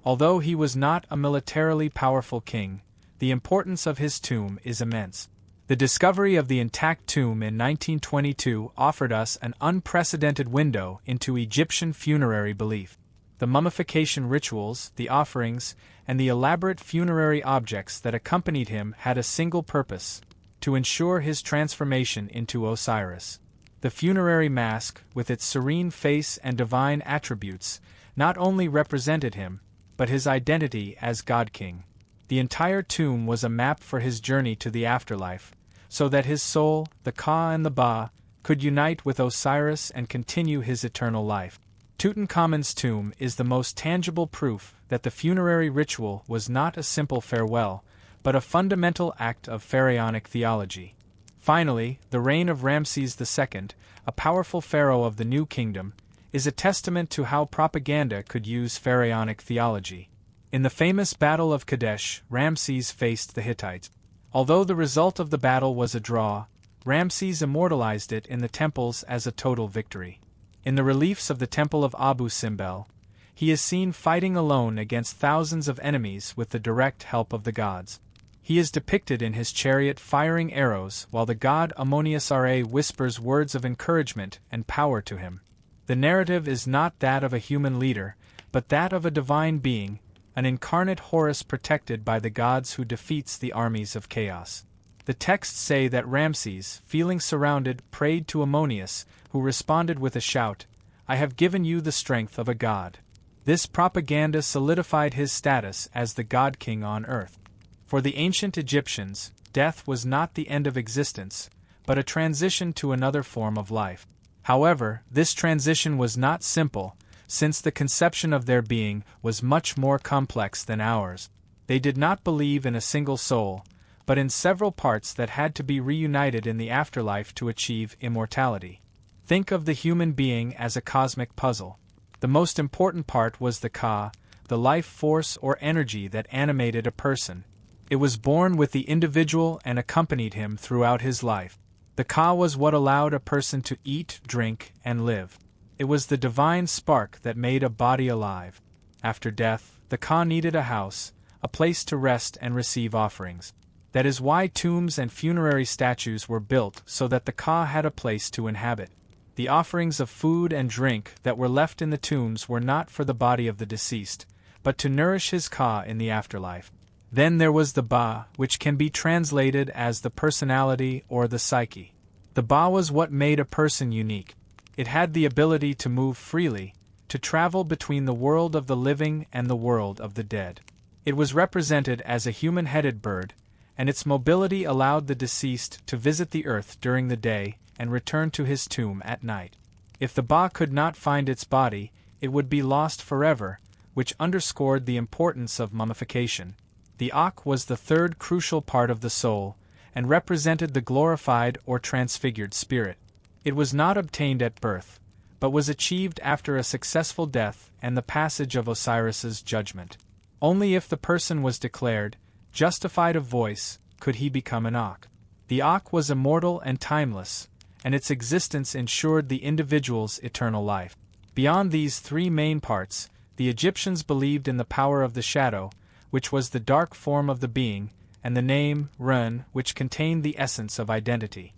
Although he was not a militarily powerful king, the importance of his tomb is immense. The discovery of the intact tomb in 1922 offered us an unprecedented window into Egyptian funerary belief. The mummification rituals, the offerings, and the elaborate funerary objects that accompanied him had a single purpose: to ensure his transformation into Osiris. The funerary mask, with its serene face and divine attributes, not only represented him, but his identity as God-king. The entire tomb was a map for his journey to the afterlife, so that his soul, the Ka and the Ba, could unite with Osiris and continue his eternal life. Tutankhamun's tomb is the most tangible proof that the funerary ritual was not a simple farewell, but a fundamental act of pharaonic theology. Finally, the reign of Ramses II, a powerful pharaoh of the New Kingdom, is a testament to how propaganda could use pharaonic theology. In the famous Battle of Kadesh, Ramses faced the Hittites. Although the result of the battle was a draw, Ramses immortalized it in the temples as a total victory. In the reliefs of the Temple of Abu Simbel, he is seen fighting alone against thousands of enemies with the direct help of the gods. He is depicted in his chariot firing arrows while the god Amonisare whispers words of encouragement and power to him. The narrative is not that of a human leader, but that of a divine being, an incarnate Horus protected by the gods who defeats the armies of chaos. The texts say that Ramses, feeling surrounded, prayed to Ammonius, who responded with a shout, "I have given you the strength of a god." This propaganda solidified his status as the god-king on earth. For the ancient Egyptians, death was not the end of existence, but a transition to another form of life. However, this transition was not simple, since the conception of their being was much more complex than ours. They did not believe in a single soul, but in several parts that had to be reunited in the afterlife to achieve immortality. Think of the human being as a cosmic puzzle. The most important part was the Ka, the life force or energy that animated a person. It was born with the individual and accompanied him throughout his life. The Ka was what allowed a person to eat, drink, and live. It was the divine spark that made a body alive. After death, the Ka needed a house, a place to rest and receive offerings. That is why tombs and funerary statues were built, so that the Ka had a place to inhabit. The offerings of food and drink that were left in the tombs were not for the body of the deceased, but to nourish his Ka in the afterlife. Then there was the Ba, which can be translated as the personality or the psyche. The Ba was what made a person unique. It had the ability to move freely, to travel between the world of the living and the world of the dead. It was represented as a human-headed bird, and its mobility allowed the deceased to visit the earth during the day and return to his tomb at night. If the Ba could not find its body, it would be lost forever, which underscored the importance of mummification. The Ak was the third crucial part of the soul, and represented the glorified or transfigured spirit. It was not obtained at birth, but was achieved after a successful death and the passage of Osiris's judgment. Only if the person was declared justified of voice could he become an Ak. The Ak was immortal and timeless, and its existence ensured the individual's eternal life. Beyond these three main parts, the Egyptians believed in the power of the shadow, which was the dark form of the being, and the name, Run, which contained the essence of identity.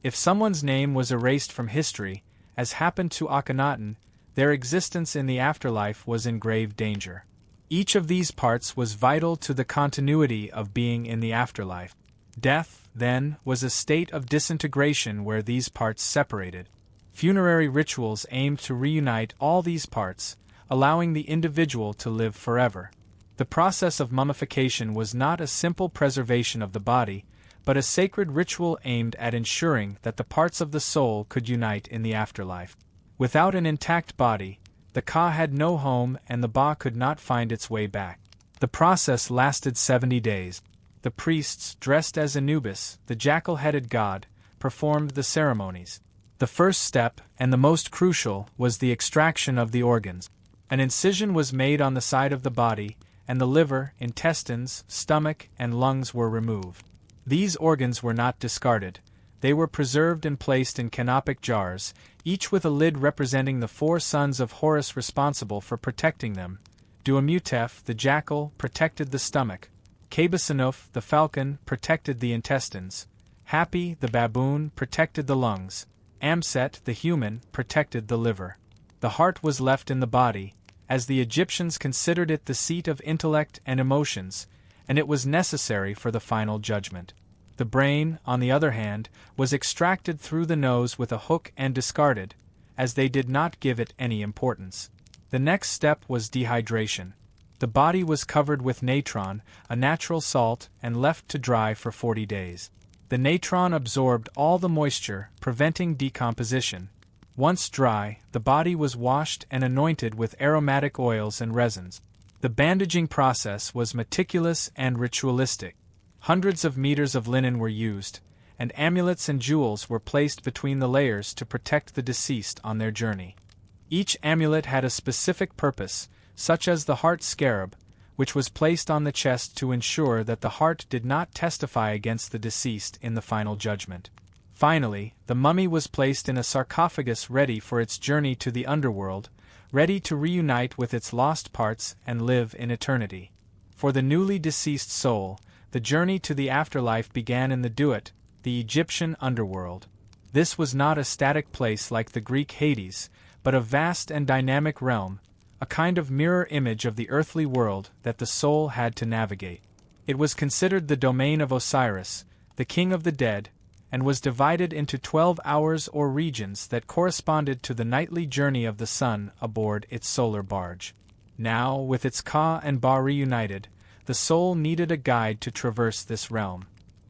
If someone's name was erased from history, as happened to Akhenaten, their existence in the afterlife was in grave danger. Each of these parts was vital to the continuity of being in the afterlife. Death, then, was a state of disintegration where these parts separated. Funerary rituals aimed to reunite all these parts, allowing the individual to live forever. The process of mummification was not a simple preservation of the body, but a sacred ritual aimed at ensuring that the parts of the soul could unite in the afterlife. Without an intact body, the Ka had no home and the Ba could not find its way back. The process lasted 70 days. The priests, dressed as Anubis, the jackal-headed god, performed the ceremonies. The first step, and the most crucial, was the extraction of the organs. An incision was made on the side of the body, and the liver, intestines, stomach, and lungs were removed. These organs were not discarded. They were preserved and placed in canopic jars, each with a lid representing the 4 sons of Horus responsible for protecting them. Duamutef, the jackal, protected the stomach. Kabasanuf, the falcon, protected the intestines. Hapi, the baboon, protected the lungs. Amset, the human, protected the liver. The heart was left in the body, as the Egyptians considered it the seat of intellect and emotions, and it was necessary for the final judgment. The brain, on the other hand, was extracted through the nose with a hook and discarded, as they did not give it any importance. The next step was dehydration. The body was covered with natron, a natural salt, and left to dry for 40 days. The natron absorbed all the moisture, preventing decomposition. Once dry, the body was washed and anointed with aromatic oils and resins. The bandaging process was meticulous and ritualistic. Hundreds of meters of linen were used, and amulets and jewels were placed between the layers to protect the deceased on their journey. Each amulet had a specific purpose, such as the heart scarab, which was placed on the chest to ensure that the heart did not testify against the deceased in the final judgment. Finally, the mummy was placed in a sarcophagus ready for its journey to the underworld, ready to reunite with its lost parts and live in eternity. For the newly deceased soul, the journey to the afterlife began in the Duat, the Egyptian underworld. This was not a static place like the Greek Hades, but a vast and dynamic realm, a kind of mirror image of the earthly world that the soul had to navigate. It was considered the domain of Osiris, the king of the dead, and was divided into 12 hours or regions that corresponded to the nightly journey of the sun aboard its solar barge. Now, with its Ka and Ba reunited, the soul needed a guide to traverse this realm.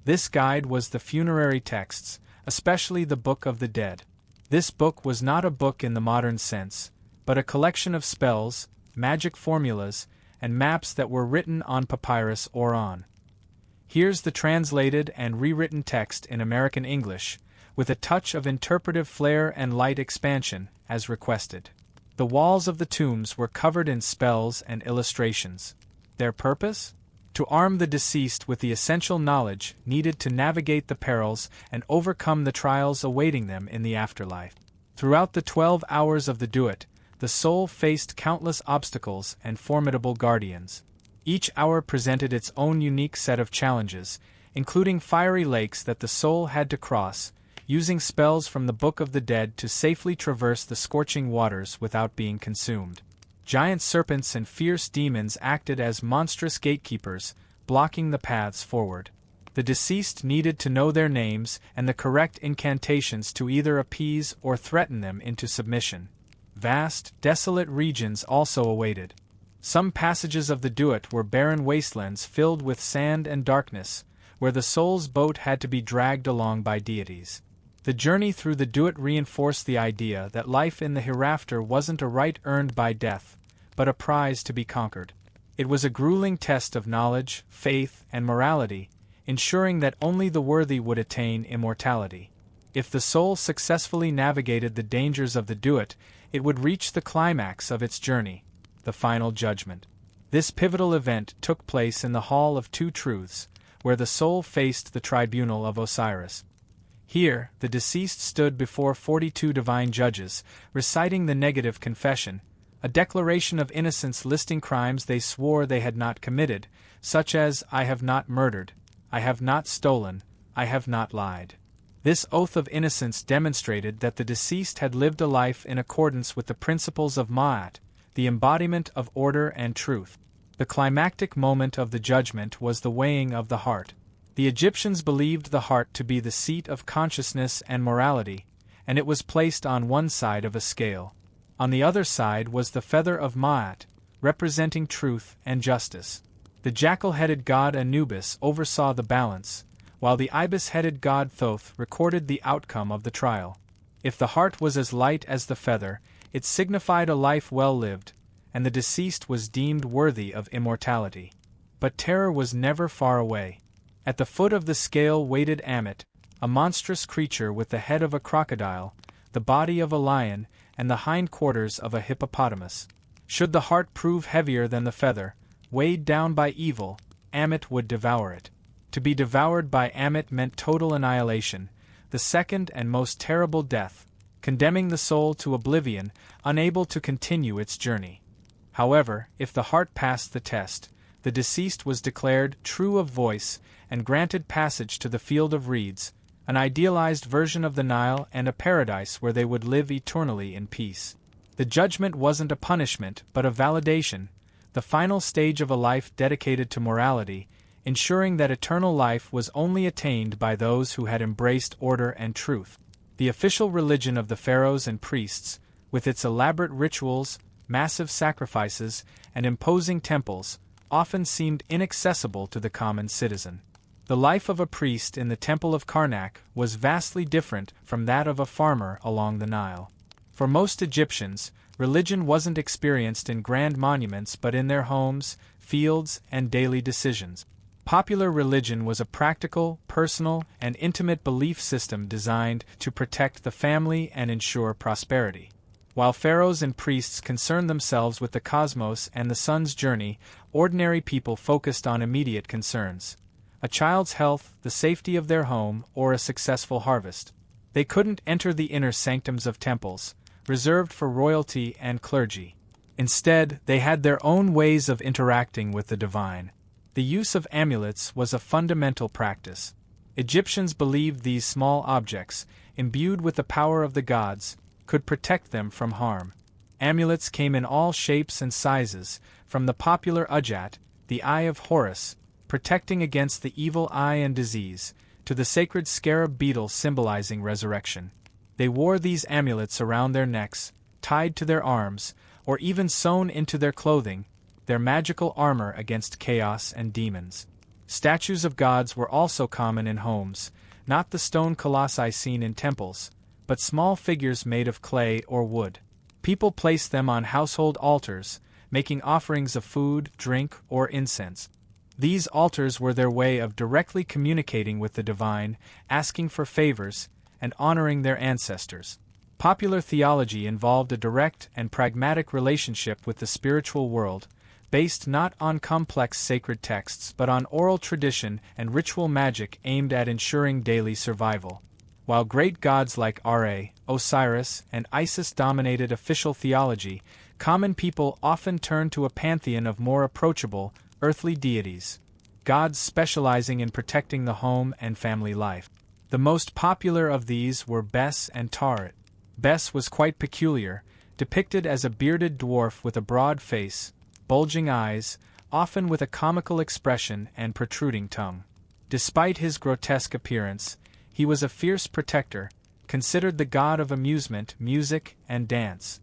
This guide was the funerary texts, especially the Book of the Dead. This book was not a book in the modern sense, but a collection of spells, magic formulas, and maps that were written on papyrus or on. Here's the translated and rewritten text in American English, with a touch of interpretive flair and light expansion, as requested. The walls of the tombs were covered in spells and illustrations. Their purpose? To arm the deceased with the essential knowledge needed to navigate the perils and overcome the trials awaiting them in the afterlife. Throughout the 12 hours of the Duat, the soul faced countless obstacles and formidable guardians. Each hour presented its own unique set of challenges, including fiery lakes that the soul had to cross, using spells from the Book of the Dead to safely traverse the scorching waters without being consumed. Giant serpents and fierce demons acted as monstrous gatekeepers, blocking the paths forward. The deceased needed to know their names and the correct incantations to either appease or threaten them into submission. Vast, desolate regions also awaited. Some passages of the Duat were barren wastelands filled with sand and darkness, where the soul's boat had to be dragged along by deities. The journey through the Duat reinforced the idea that life in the hereafter wasn't a right earned by death, but a prize to be conquered. It was a grueling test of knowledge, faith, and morality, ensuring that only the worthy would attain immortality. If the soul successfully navigated the dangers of the Duat, it would reach the climax of its journey, the final judgment. This pivotal event took place in the Hall of Two Truths, where the soul faced the tribunal of Osiris. Here, the deceased stood before 42 divine judges, reciting the negative confession, a declaration of innocence listing crimes they swore they had not committed, such as, "I have not murdered, I have not stolen, I have not lied." This oath of innocence demonstrated that the deceased had lived a life in accordance with the principles of Ma'at, the embodiment of order and truth. The climactic moment of the judgment was the weighing of the heart. The Egyptians believed the heart to be the seat of consciousness and morality, and it was placed on one side of a scale. On the other side was the feather of Ma'at, representing truth and justice. The jackal-headed god Anubis oversaw the balance, while the ibis-headed god Thoth recorded the outcome of the trial. If the heart was as light as the feather, it signified a life well lived, and the deceased was deemed worthy of immortality. But terror was never far away. At the foot of the scale waited Ammit, a monstrous creature with the head of a crocodile, the body of a lion, and the hindquarters of a hippopotamus. Should the heart prove heavier than the feather, weighed down by evil, Ammit would devour it. To be devoured by Ammit meant total annihilation, the second and most terrible death, condemning the soul to oblivion, unable to continue its journey. However, if the heart passed the test, the deceased was declared true of voice and granted passage to the field of reeds, an idealized version of the Nile and a paradise where they would live eternally in peace. The judgment wasn't a punishment but a validation, the final stage of a life dedicated to morality, ensuring that eternal life was only attained by those who had embraced order and truth. The official religion of the pharaohs and priests, with its elaborate rituals, massive sacrifices, and imposing temples, often seemed inaccessible to the common citizen. The life of a priest in the temple of Karnak was vastly different from that of a farmer along the Nile. For most Egyptians, religion wasn't experienced in grand monuments but in their homes, fields, and daily decisions. Popular religion was a practical, personal, and intimate belief system designed to protect the family and ensure prosperity. While pharaohs and priests concerned themselves with the cosmos and the sun's journey, ordinary people focused on immediate concerns: a child's health, the safety of their home, or a successful harvest. They couldn't enter the inner sanctums of temples, reserved for royalty and clergy. Instead, they had their own ways of interacting with the divine. The use of amulets was a fundamental practice. Egyptians believed these small objects, imbued with the power of the gods, could protect them from harm. Amulets came in all shapes and sizes, from the popular Ujjat, the Eye of Horus, protecting against the evil eye and disease, to the sacred scarab beetle symbolizing resurrection. They wore these amulets around their necks, tied to their arms, or even sewn into their clothing, their magical armor against chaos and demons. Statues of gods were also common in homes, not the stone colossi seen in temples, but small figures made of clay or wood. People placed them on household altars, making offerings of food, drink, or incense. These altars were their way of directly communicating with the divine, asking for favors, and honoring their ancestors. Popular theology involved a direct and pragmatic relationship with the spiritual world, based not on complex sacred texts but on oral tradition and ritual magic aimed at ensuring daily survival. While great gods like Ra, Osiris, and Isis dominated official theology, common people often turned to a pantheon of more approachable, earthly deities, gods specializing in protecting the home and family life. The most popular of these were Bes and Taret. Bes was quite peculiar, depicted as a bearded dwarf with a broad face, bulging eyes, often with a comical expression and protruding tongue. Despite his grotesque appearance, he was a fierce protector, considered the god of amusement, music, and dance.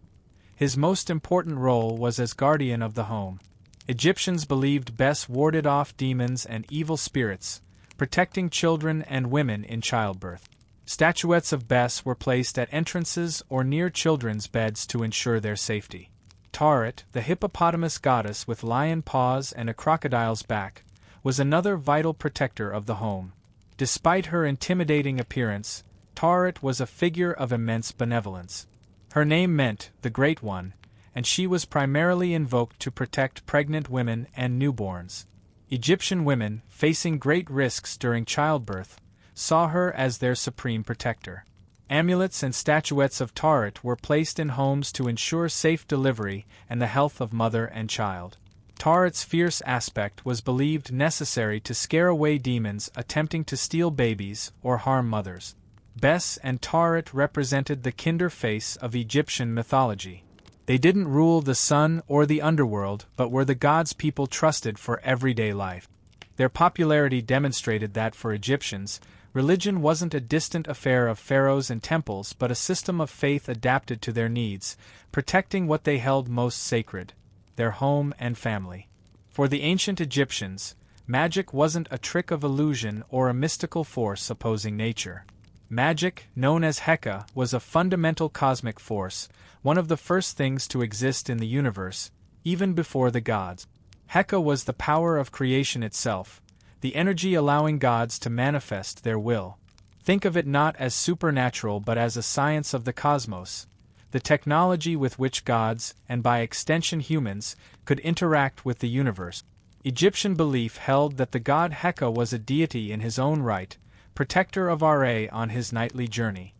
His most important role was as guardian of the home. Egyptians believed Bes warded off demons and evil spirits, protecting children and women in childbirth. Statuettes of Bes were placed at entrances or near children's beds to ensure their safety. Taret, the hippopotamus goddess with lion paws and a crocodile's back, was another vital protector of the home. Despite her intimidating appearance, Taret was a figure of immense benevolence. Her name meant the Great One, and she was primarily invoked to protect pregnant women and newborns. Egyptian women, facing great risks during childbirth, saw her as their supreme protector. Amulets and statuettes of Taret were placed in homes to ensure safe delivery and the health of mother and child. Taret's fierce aspect was believed necessary to scare away demons attempting to steal babies or harm mothers. Bes and Taret represented the kinder face of Egyptian mythology. They didn't rule the sun or the underworld but were the gods people trusted for everyday life. Their popularity demonstrated that for Egyptians, religion wasn't a distant affair of pharaohs and temples but a system of faith adapted to their needs, protecting what they held most sacred: their home and family. For the ancient Egyptians, magic wasn't a trick of illusion or a mystical force opposing nature. Magic, known as Heka, was a fundamental cosmic force, one of the first things to exist in the universe, even before the gods. Heka was the power of creation itself, the energy allowing gods to manifest their will. Think of it not as supernatural but as a science of the cosmos, the technology with which gods, and by extension humans, could interact with the universe. Egyptian belief held that the god Heka was a deity in his own right, protector of Ra on his nightly journey.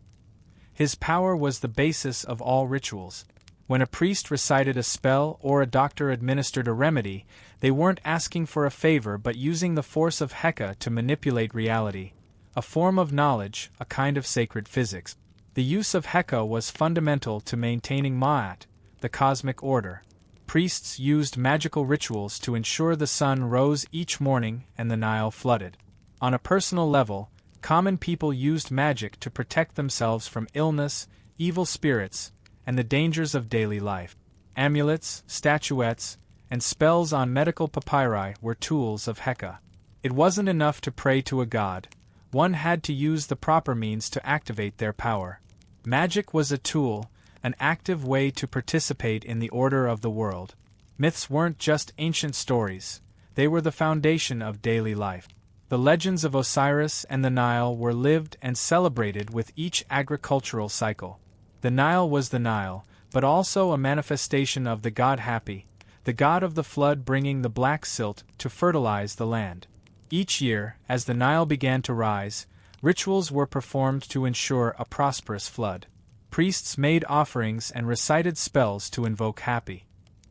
His power was the basis of all rituals. When a priest recited a spell or a doctor administered a remedy, they weren't asking for a favor but using the force of Heka to manipulate reality, a form of knowledge, a kind of sacred physics. The use of Heka was fundamental to maintaining Ma'at, the cosmic order. Priests used magical rituals to ensure the sun rose each morning and the Nile flooded. On a personal level, common people used magic to protect themselves from illness, evil spirits, and the dangers of daily life. Amulets, statuettes, and spells on medical papyri were tools of Heka. It wasn't enough to pray to a god, one had to use the proper means to activate their power. Magic was a tool, an active way to participate in the order of the world. Myths weren't just ancient stories, they were the foundation of daily life. The legends of Osiris and the Nile were lived and celebrated with each agricultural cycle. The Nile was the Nile, but also a manifestation of the god Hapi, the god of the flood, bringing the black silt to fertilize the land. Each year, as the Nile began to rise, rituals were performed to ensure a prosperous flood. Priests made offerings and recited spells to invoke Hapi.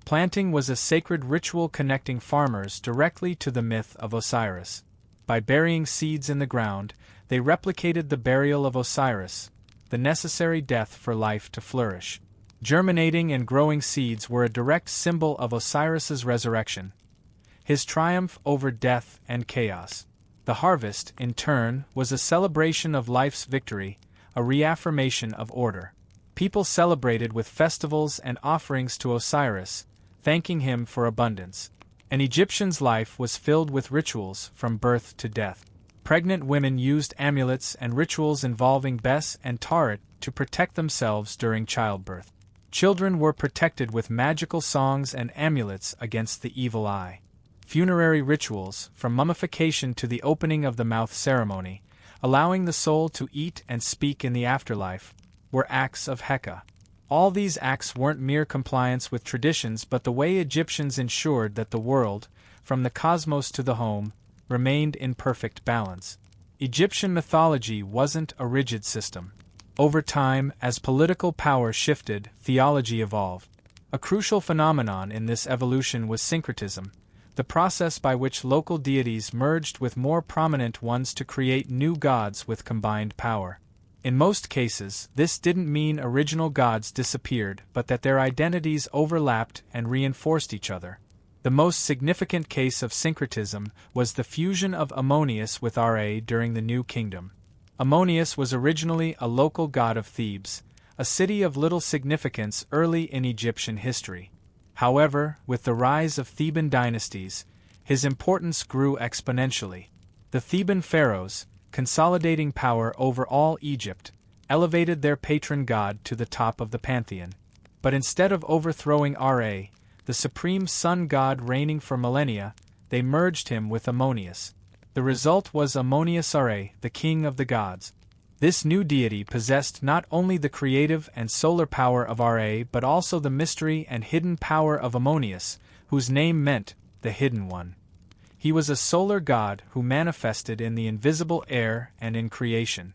Planting was a sacred ritual connecting farmers directly to the myth of Osiris. By burying seeds in the ground, they replicated the burial of Osiris, the necessary death for life to flourish. Germinating and growing seeds were a direct symbol of Osiris's resurrection, his triumph over death and chaos. The harvest, in turn, was a celebration of life's victory, a reaffirmation of order. People celebrated with festivals and offerings to Osiris, thanking him for abundance. An Egyptian's life was filled with rituals from birth to death. Pregnant women used amulets and rituals involving Bes and Taret to protect themselves during childbirth. Children were protected with magical songs and amulets against the evil eye. Funerary rituals, from mummification to the opening of the mouth ceremony, allowing the soul to eat and speak in the afterlife, were acts of Heka. All these acts weren't mere compliance with traditions but the way Egyptians ensured that the world, from the cosmos to the home, remained in perfect balance. Egyptian mythology wasn't a rigid system. Over time, as political power shifted, theology evolved. A crucial phenomenon in this evolution was syncretism, the process by which local deities merged with more prominent ones to create new gods with combined power. In most cases, this didn't mean original gods disappeared, but that their identities overlapped and reinforced each other. The most significant case of syncretism was the fusion of Ammonius with Ra during the New Kingdom. Ammonius was originally a local god of Thebes, a city of little significance early in Egyptian history. However, with the rise of Theban dynasties, his importance grew exponentially. The Theban pharaohs, consolidating power over all Egypt, elevated their patron god to the top of the pantheon. But instead of overthrowing Ra, the supreme sun god reigning for millennia, they merged him with Ammonius. The result was Ammonius Ra, the king of the gods. This new deity possessed not only the creative and solar power of Ra but also the mystery and hidden power of Ammonius, whose name meant the Hidden One. He was a solar god who manifested in the invisible air and in creation.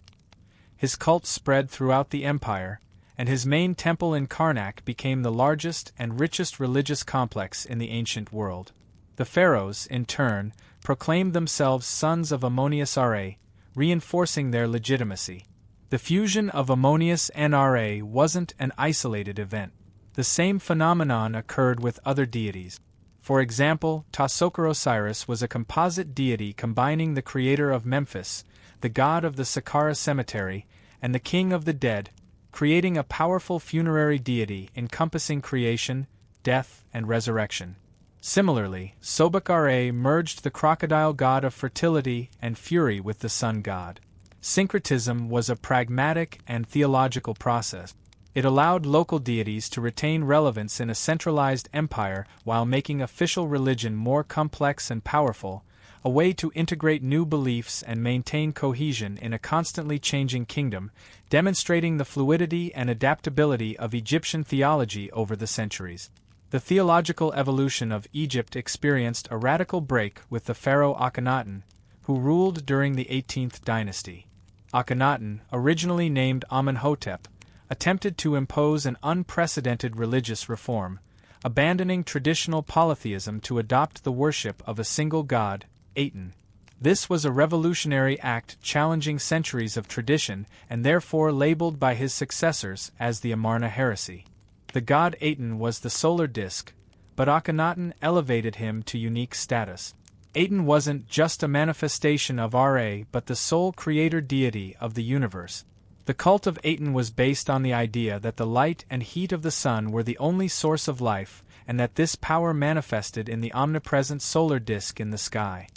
His cult spread throughout the empire, and his main temple in Karnak became the largest and richest religious complex in the ancient world. The pharaohs, in turn, proclaimed themselves sons of Ammonius Ra, reinforcing their legitimacy. The fusion of Ammonius and Ra wasn't an isolated event. The same phenomenon occurred with other deities. For example, Osiris was a composite deity combining the creator of Memphis, the god of the Saqqara cemetery, and the king of the dead, creating a powerful funerary deity encompassing creation, death, and resurrection. Similarly, Sobek-Ra merged the crocodile god of fertility and fury with the sun god. Syncretism was a pragmatic and theological process. It allowed local deities to retain relevance in a centralized empire while making official religion more complex and powerful, a way to integrate new beliefs and maintain cohesion in a constantly changing kingdom, demonstrating the fluidity and adaptability of Egyptian theology over the centuries. The theological evolution of Egypt experienced a radical break with the pharaoh Akhenaten, who ruled during the 18th dynasty. Akhenaten, originally named Amenhotep, attempted to impose an unprecedented religious reform, abandoning traditional polytheism to adopt the worship of a single god, Aten. This was a revolutionary act challenging centuries of tradition and therefore labeled by his successors as the Amarna heresy. The god Aten was the solar disk, but Akhenaten elevated him to unique status. Aten wasn't just a manifestation of Ra but the sole creator deity of the universe. The cult of Aten was based on the idea that the light and heat of the sun were the only source of life, and that this power manifested in the omnipresent solar disk in the sky.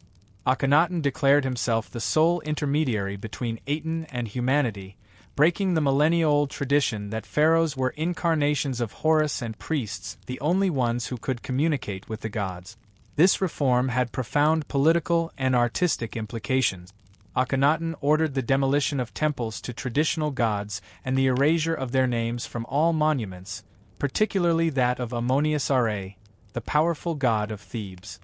Akhenaten declared himself the sole intermediary between Aten and humanity, breaking the millennia-old tradition that pharaohs were incarnations of Horus and priests, the only ones who could communicate with the gods. This reform had profound political and artistic implications. Akhenaten ordered the demolition of temples to traditional gods and the erasure of their names from all monuments, particularly that of Ammonius-Ra, the powerful god of Thebes.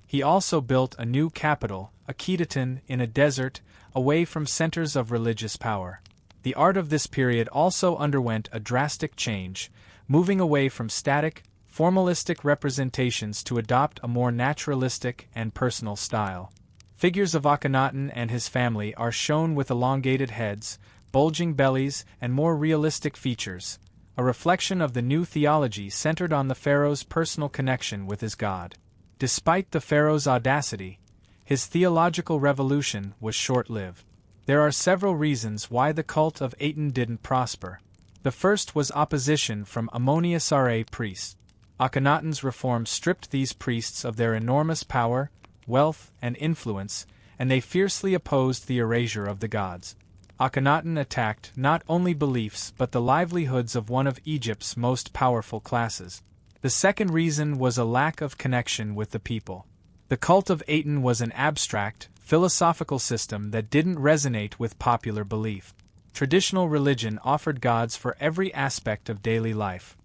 He also built a new capital, Akhetaten, in a desert, away from centers of religious power. The art of this period also underwent a drastic change, moving away from static, formalistic representations to adopt a more naturalistic and personal style. Figures of Akhenaten and his family are shown with elongated heads, bulging bellies, and more realistic features, a reflection of the new theology centered on the pharaoh's personal connection with his god. Despite the pharaoh's audacity, his theological revolution was short-lived. There are several reasons why the cult of Aten didn't prosper. The first was opposition from Ammonius-Ra priests. Akhenaten's reform stripped these priests of their enormous power, wealth, and influence, and they fiercely opposed the erasure of the gods. Akhenaten attacked not only beliefs but the livelihoods of one of Egypt's most powerful classes. The second reason was a lack of connection with the people. The cult of Aten was an abstract, philosophical system that didn't resonate with popular belief. Traditional religion offered gods for every aspect of daily life.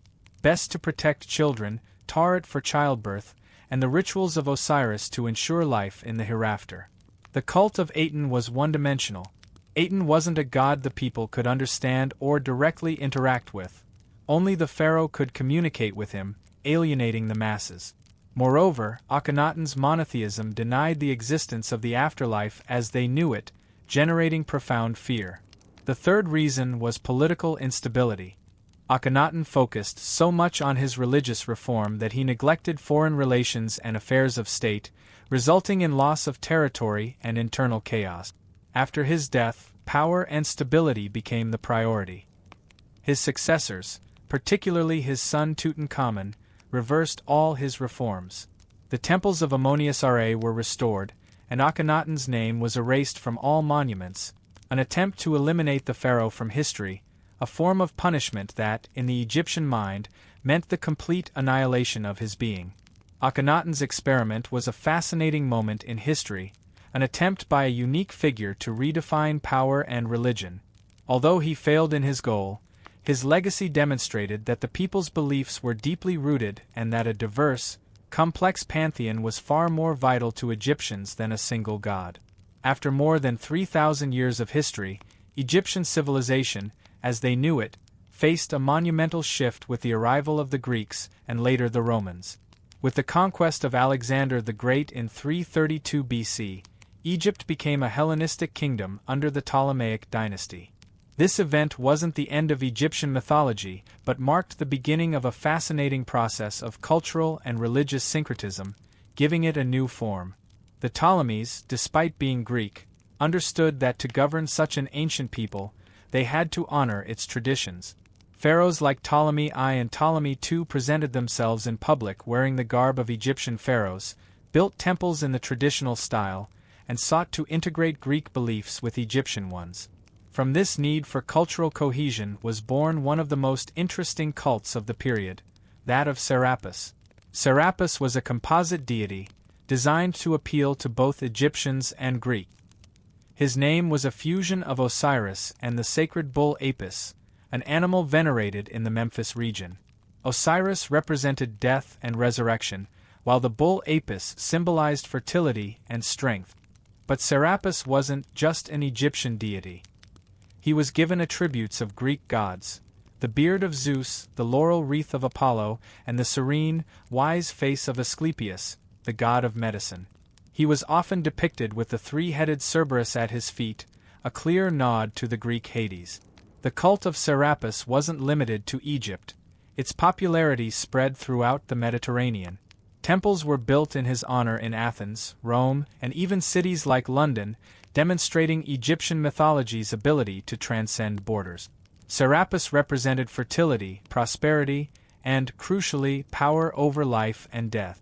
Best to protect children, Taret for childbirth, and the rituals of Osiris to ensure life in the hereafter. The cult of Aten was one-dimensional. Aten wasn't a god the people could understand or directly interact with. Only the pharaoh could communicate with him, alienating the masses. Moreover, Akhenaten's monotheism denied the existence of the afterlife as they knew it, generating profound fear. The third reason was political instability. Akhenaten focused so much on his religious reform that he neglected foreign relations and affairs of state, resulting in loss of territory and internal chaos. After his death, power and stability became the priority. His successors, particularly his son Tutankhamun, reversed all his reforms. The temples of Ammonius-Ra were restored, and Akhenaten's name was erased from all monuments, an attempt to eliminate the pharaoh from history, a form of punishment that, in the Egyptian mind, meant the complete annihilation of his being. Akhenaten's experiment was a fascinating moment in history, an attempt by a unique figure to redefine power and religion. Although he failed in his goal, his legacy demonstrated that the people's beliefs were deeply rooted and that a diverse, complex pantheon was far more vital to Egyptians than a single god. After more than 3,000 years of history, Egyptian civilization, as they knew it, faced a monumental shift with the arrival of the Greeks and later the Romans. With the conquest of Alexander the Great in 332 BC, Egypt became a Hellenistic kingdom under the Ptolemaic dynasty. This event wasn't the end of Egyptian mythology, but marked the beginning of a fascinating process of cultural and religious syncretism, giving it a new form. The Ptolemies, despite being Greek, understood that to govern such an ancient people, they had to honor its traditions. Pharaohs like Ptolemy I and Ptolemy II presented themselves in public wearing the garb of Egyptian pharaohs, built temples in the traditional style, and sought to integrate Greek beliefs with Egyptian ones. From this need for cultural cohesion was born one of the most interesting cults of the period, that of Serapis. Serapis was a composite deity, designed to appeal to both Egyptians and Greek. His name was a fusion of Osiris and the sacred bull Apis, an animal venerated in the Memphis region. Osiris represented death and resurrection, while the bull Apis symbolized fertility and strength. But Serapis wasn't just an Egyptian deity. He was given attributes of Greek gods: the beard of Zeus, the laurel wreath of Apollo, and the serene, wise face of Asclepius, the god of medicine. He was often depicted with the three-headed Cerberus at his feet, a clear nod to the Greek Hades. The cult of Serapis wasn't limited to Egypt. Its popularity spread throughout the Mediterranean. Temples were built in his honor in Athens, Rome, and even cities like London, demonstrating Egyptian mythology's ability to transcend borders. Serapis represented fertility, prosperity, and, crucially, power over life and death.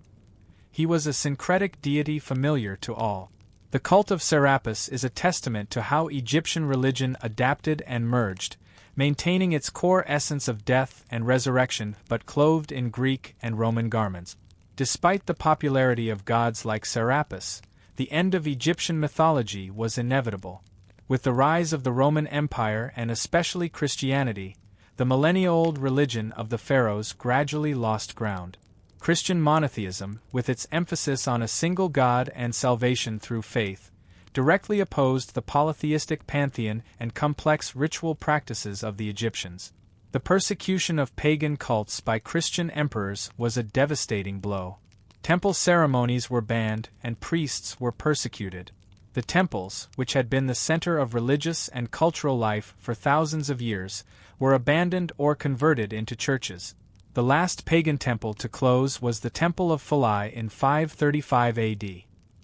He was a syncretic deity familiar to all. The cult of Serapis is a testament to how Egyptian religion adapted and merged, maintaining its core essence of death and resurrection but clothed in Greek and Roman garments. Despite the popularity of gods like Serapis, the end of Egyptian mythology was inevitable. With the rise of the Roman Empire and especially Christianity, the millennia-old religion of the pharaohs gradually lost ground. Christian monotheism, with its emphasis on a single god and salvation through faith, directly opposed the polytheistic pantheon and complex ritual practices of the Egyptians. The persecution of pagan cults by Christian emperors was a devastating blow. Temple ceremonies were banned and priests were persecuted. The temples, which had been the center of religious and cultural life for thousands of years, were abandoned or converted into churches. The last pagan temple to close was the Temple of Philae in 535 AD.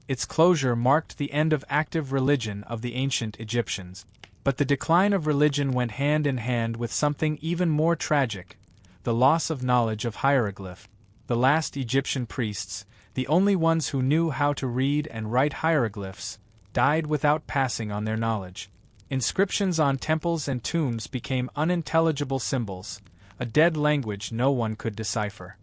Its closure marked the end of active religion of the ancient Egyptians. But the decline of religion went hand in hand with something even more tragic: the loss of knowledge of hieroglyph. The last Egyptian priests, the only ones who knew how to read and write hieroglyphs, died without passing on their knowledge. Inscriptions on temples and tombs became unintelligible symbols, a dead language no one could decipher.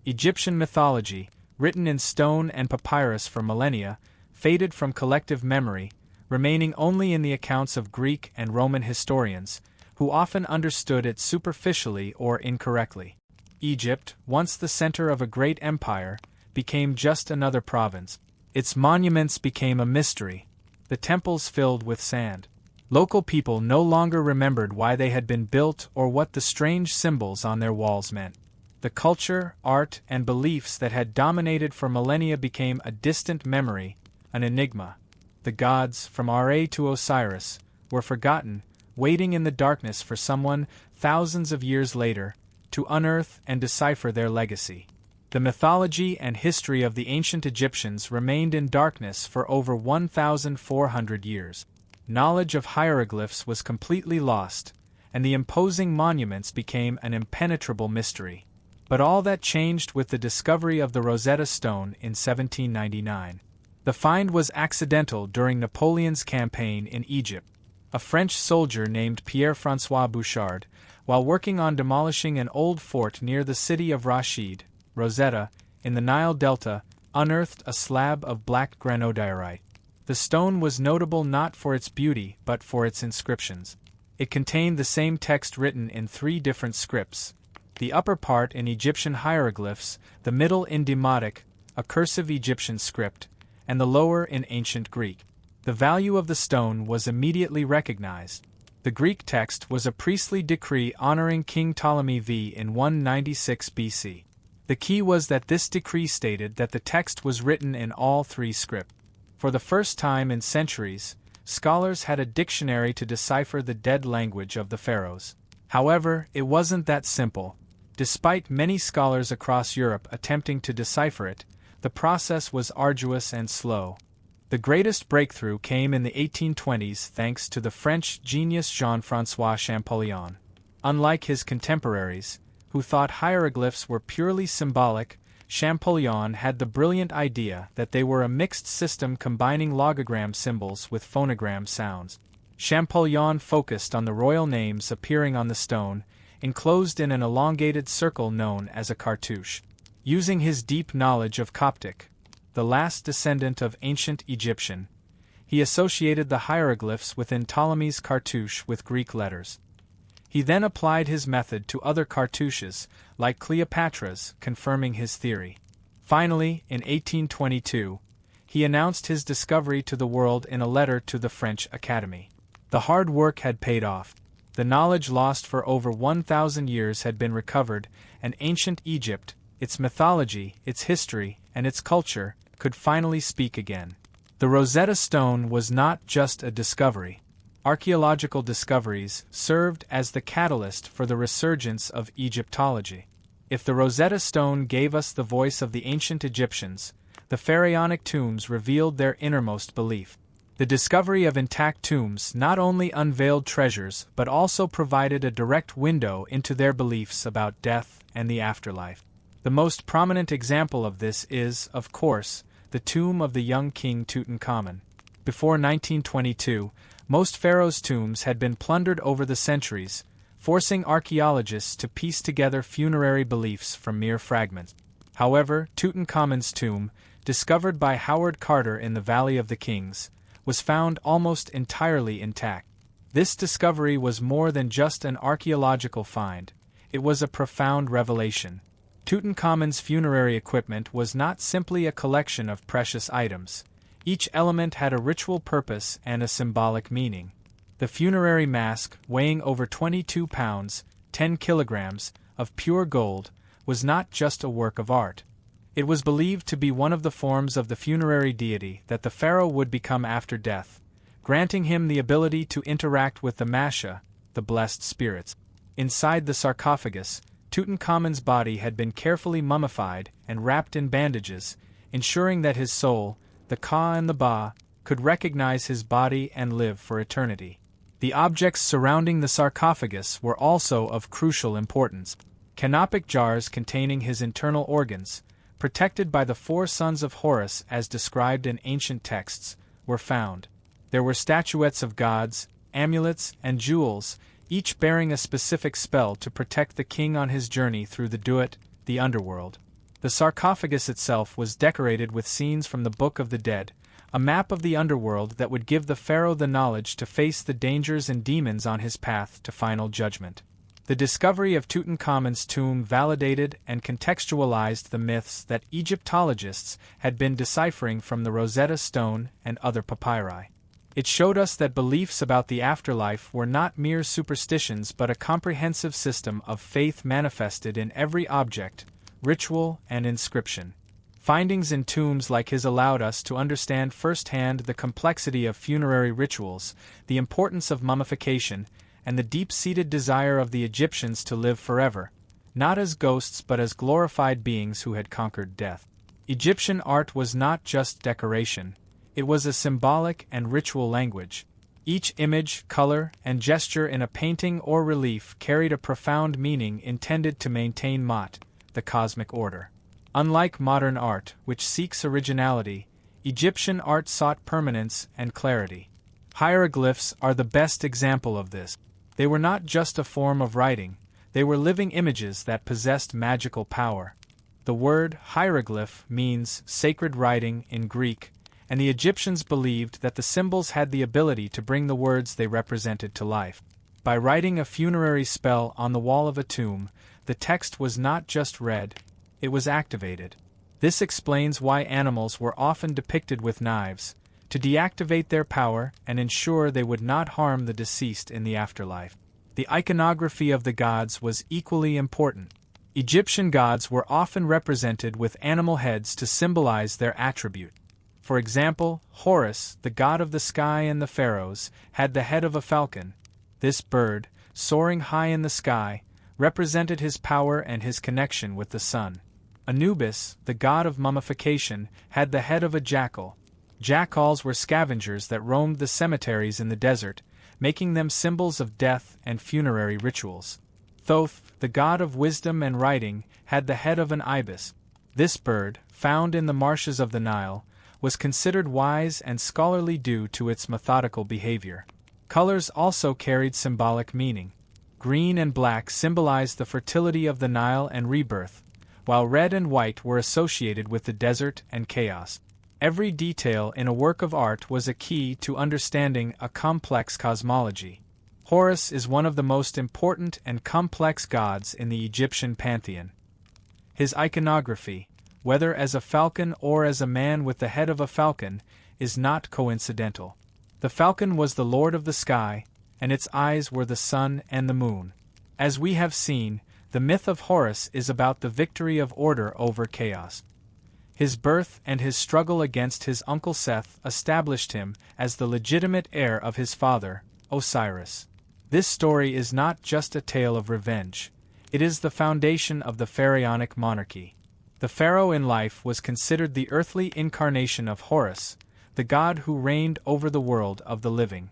Egyptian mythology, written in stone and papyrus for millennia, faded from collective memory, remaining only in the accounts of Greek and Roman historians, who often understood it superficially or incorrectly. Egypt, once the center of a great empire, became just another province. Its monuments became a mystery, the temples filled with sand. Local people no longer remembered why they had been built or what the strange symbols on their walls meant. The culture, art, and beliefs that had dominated for millennia became a distant memory, an enigma. The gods, from Ra to Osiris, were forgotten, waiting in the darkness for someone, thousands of years later, to unearth and decipher their legacy. The mythology and history of the ancient Egyptians remained in darkness for over 1,400 years. Knowledge of hieroglyphs was completely lost, and the imposing monuments became an impenetrable mystery. But all that changed with the discovery of the Rosetta Stone in 1799. The find was accidental during Napoleon's campaign in Egypt. A French soldier named Pierre-François Bouchard, while working on demolishing an old fort near the city of Rashid, Rosetta, in the Nile Delta, unearthed a slab of black granodiorite. The stone was notable not for its beauty but for its inscriptions. It contained the same text written in 3 different scripts: the upper part in Egyptian hieroglyphs, the middle in Demotic, a cursive Egyptian script, and the lower in ancient Greek. The value of the stone was immediately recognized. The Greek text was a priestly decree honoring King Ptolemy V in 196 BC. The key was that this decree stated that the text was written in all 3 scripts. For the first time in centuries, scholars had a dictionary to decipher the dead language of the pharaohs. However, it wasn't that simple. Despite many scholars across Europe attempting to decipher it, the process was arduous and slow. The greatest breakthrough came in the 1820s thanks to the French genius Jean-François Champollion. Unlike his contemporaries, who thought hieroglyphs were purely symbolic, Champollion had the brilliant idea that they were a mixed system combining logogram symbols with phonogram sounds. Champollion focused on the royal names appearing on the stone, enclosed in an elongated circle known as a cartouche. Using his deep knowledge of Coptic, the last descendant of ancient Egyptian, he associated the hieroglyphs within Ptolemy's cartouche with Greek letters. He then applied his method to other cartouches, like Cleopatra's, confirming his theory. Finally, in 1822, he announced his discovery to the world in a letter to the French Academy. The hard work had paid off. The knowledge lost for over 1,000 years had been recovered, and ancient Egypt, its mythology, its history, and its culture, could finally speak again. The Rosetta Stone was not just a discovery. Archaeological discoveries served as the catalyst for the resurgence of Egyptology. If the Rosetta Stone gave us the voice of the ancient Egyptians, the pharaonic tombs revealed their innermost belief. The discovery of intact tombs not only unveiled treasures but also provided a direct window into their beliefs about death and the afterlife. The most prominent example of this is, of course, the tomb of the young king Tutankhamun. Before 1922, most pharaohs' tombs had been plundered over the centuries, forcing archaeologists to piece together funerary beliefs from mere fragments. However, Tutankhamun's tomb, discovered by Howard Carter in the Valley of the Kings, was found almost entirely intact. This discovery was more than just an archaeological find, it was a profound revelation. Tutankhamun's funerary equipment was not simply a collection of precious items. Each element had a ritual purpose and a symbolic meaning. The funerary mask, weighing over 22 pounds, 10 kilograms, of pure gold, was not just a work of art. It was believed to be one of the forms of the funerary deity that the pharaoh would become after death, granting him the ability to interact with the Masha, the blessed spirits. Inside the sarcophagus, Tutankhamun's body had been carefully mummified and wrapped in bandages, ensuring that his soul, the Ka and the Ba, could recognize his body and live for eternity. The objects surrounding the sarcophagus were also of crucial importance. Canopic jars containing his internal organs, protected by the 4 sons of Horus as described in ancient texts, were found. There were statuettes of gods, amulets, and jewels, each bearing a specific spell to protect the king on his journey through the Duat, the underworld. The sarcophagus itself was decorated with scenes from the Book of the Dead, a map of the underworld that would give the pharaoh the knowledge to face the dangers and demons on his path to final judgment. The discovery of Tutankhamun's tomb validated and contextualized the myths that Egyptologists had been deciphering from the Rosetta Stone and other papyri. It showed us that beliefs about the afterlife were not mere superstitions but a comprehensive system of faith manifested in every object, ritual, and inscription. Findings in tombs like his allowed us to understand firsthand the complexity of funerary rituals, the importance of mummification, and the deep-seated desire of the Egyptians to live forever, not as ghosts but as glorified beings who had conquered death. Egyptian art was not just decoration, it was a symbolic and ritual language. Each image, color, and gesture in a painting or relief carried a profound meaning intended to maintain Ma'at, the cosmic order. Unlike modern art, which seeks originality, Egyptian art sought permanence and clarity. Hieroglyphs are the best example of this. They were not just a form of writing, they were living images that possessed magical power. The word hieroglyph means sacred writing in Greek, and the Egyptians believed that the symbols had the ability to bring the words they represented to life. By writing a funerary spell on the wall of a tomb, the text was not just read, it was activated. This explains why animals were often depicted with knives, to deactivate their power and ensure they would not harm the deceased in the afterlife. The iconography of the gods was equally important. Egyptian gods were often represented with animal heads to symbolize their attribute. For example, Horus, the god of the sky and the pharaohs, had the head of a falcon. This bird, soaring high in the sky, represented his power and his connection with the sun. Anubis, the god of mummification, had the head of a jackal. Jackals were scavengers that roamed the cemeteries in the desert, making them symbols of death and funerary rituals. Thoth, the god of wisdom and writing, had the head of an ibis. This bird, found in the marshes of the Nile, was considered wise and scholarly due to its methodical behavior. Colors also carried symbolic meaning. Green and black symbolized the fertility of the Nile and rebirth, while red and white were associated with the desert and chaos. Every detail in a work of art was a key to understanding a complex cosmology. Horus is one of the most important and complex gods in the Egyptian pantheon. His iconography, whether as a falcon or as a man with the head of a falcon, is not coincidental. The falcon was the lord of the sky, and its eyes were the sun and the moon. As we have seen, the myth of Horus is about the victory of order over chaos. His birth and his struggle against his uncle Seth established him as the legitimate heir of his father, Osiris. This story is not just a tale of revenge. It is the foundation of the pharaonic monarchy. The pharaoh in life was considered the earthly incarnation of Horus, the god who reigned over the world of the living.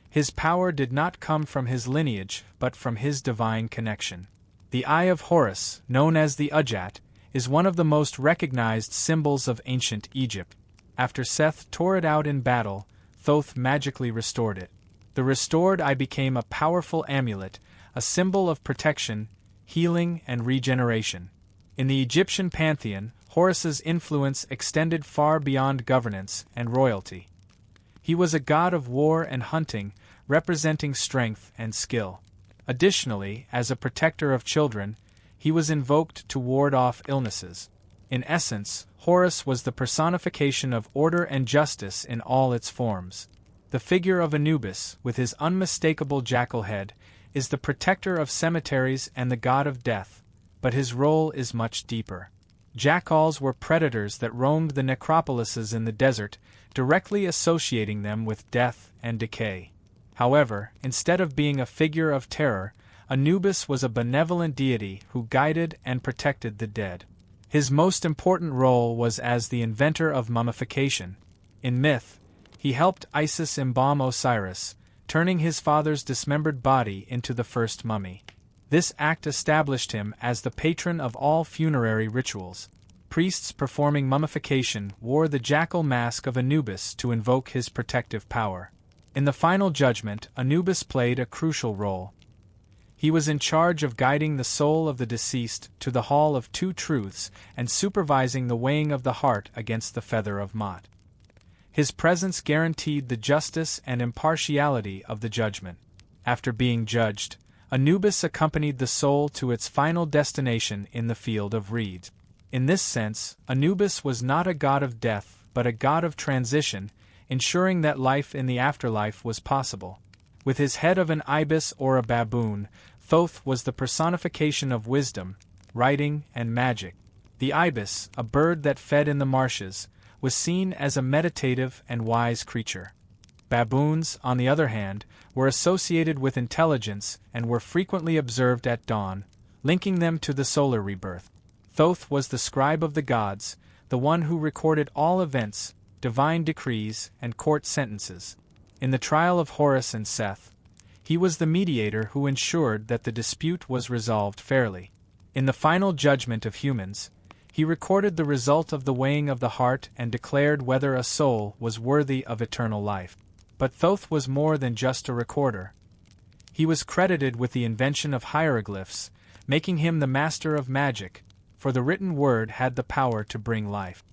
His power did not come from his lineage but from his divine connection. The Eye of Horus, known as the Udjat, is one of the most recognized symbols of ancient Egypt. After Seth tore it out in battle, Thoth magically restored it. The restored eye became a powerful amulet, a symbol of protection, healing, and regeneration. In the Egyptian pantheon, Horus's influence extended far beyond governance and royalty. He was a god of war and hunting, representing strength and skill. Additionally, as a protector of children, he was invoked to ward off illnesses. In essence, Horus was the personification of order and justice in all its forms. The figure of Anubis, with his unmistakable jackal head, is the protector of cemeteries and the god of death, but his role is much deeper. Jackals were predators that roamed the necropolises in the desert, directly associating them with death and decay. However, instead of being a figure of terror, Anubis was a benevolent deity who guided and protected the dead. His most important role was as the inventor of mummification. In myth, he helped Isis embalm Osiris, turning his father's dismembered body into the first mummy. This act established him as the patron of all funerary rituals. Priests performing mummification wore the jackal mask of Anubis to invoke his protective power. In the final judgment, Anubis played a crucial role. He was in charge of guiding the soul of the deceased to the Hall of Two Truths and supervising the weighing of the heart against the feather of Mot. His presence guaranteed the justice and impartiality of the judgment. After being judged, Anubis accompanied the soul to its final destination in the field of reeds. In this sense, Anubis was not a god of death but a god of transition, ensuring that life in the afterlife was possible. With his head of an ibis or a baboon, Thoth was the personification of wisdom, writing, and magic. The ibis, a bird that fed in the marshes, was seen as a meditative and wise creature. Baboons, on the other hand, were associated with intelligence and were frequently observed at dawn, linking them to the solar rebirth. Thoth was the scribe of the gods, the one who recorded all events, divine decrees, and court sentences. In the trial of Horus and Seth, he was the mediator who ensured that the dispute was resolved fairly. In the final judgment of humans, he recorded the result of the weighing of the heart and declared whether a soul was worthy of eternal life. But Thoth was more than just a recorder. He was credited with the invention of hieroglyphs, making him the master of magic, for the written word had the power to bring life.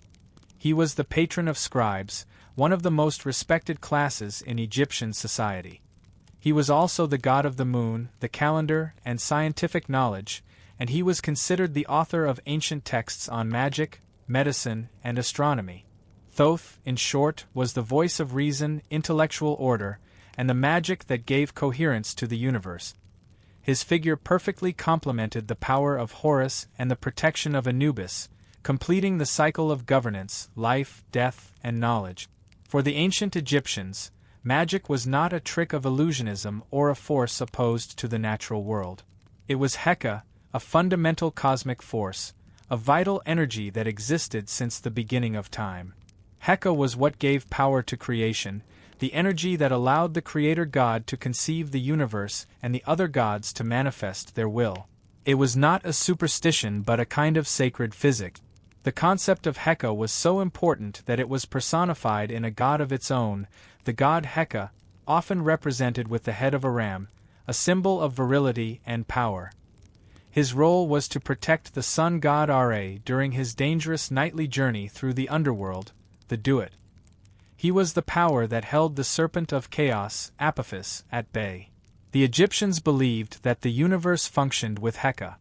He was the patron of scribes, one of the most respected classes in Egyptian society. He was also the god of the moon, the calendar, and scientific knowledge, and he was considered the author of ancient texts on magic, medicine, and astronomy. Thoth, in short, was the voice of reason, intellectual order, and the magic that gave coherence to the universe. His figure perfectly complemented the power of Horus and the protection of Anubis, completing the cycle of governance, life, death, and knowledge. For the ancient Egyptians, magic was not a trick of illusionism or a force opposed to the natural world. It was Heka, a fundamental cosmic force, a vital energy that existed since the beginning of time. Heka was what gave power to creation, the energy that allowed the Creator God to conceive the universe and the other gods to manifest their will. It was not a superstition but a kind of sacred physics. The concept of Heka was so important that it was personified in a god of its own, the god Heka, often represented with the head of a ram, a symbol of virility and power. His role was to protect the sun god Ra during his dangerous nightly journey through the underworld, the Duat. He was the power that held the serpent of chaos, Apophis, at bay. The Egyptians believed that the universe functioned with Heka.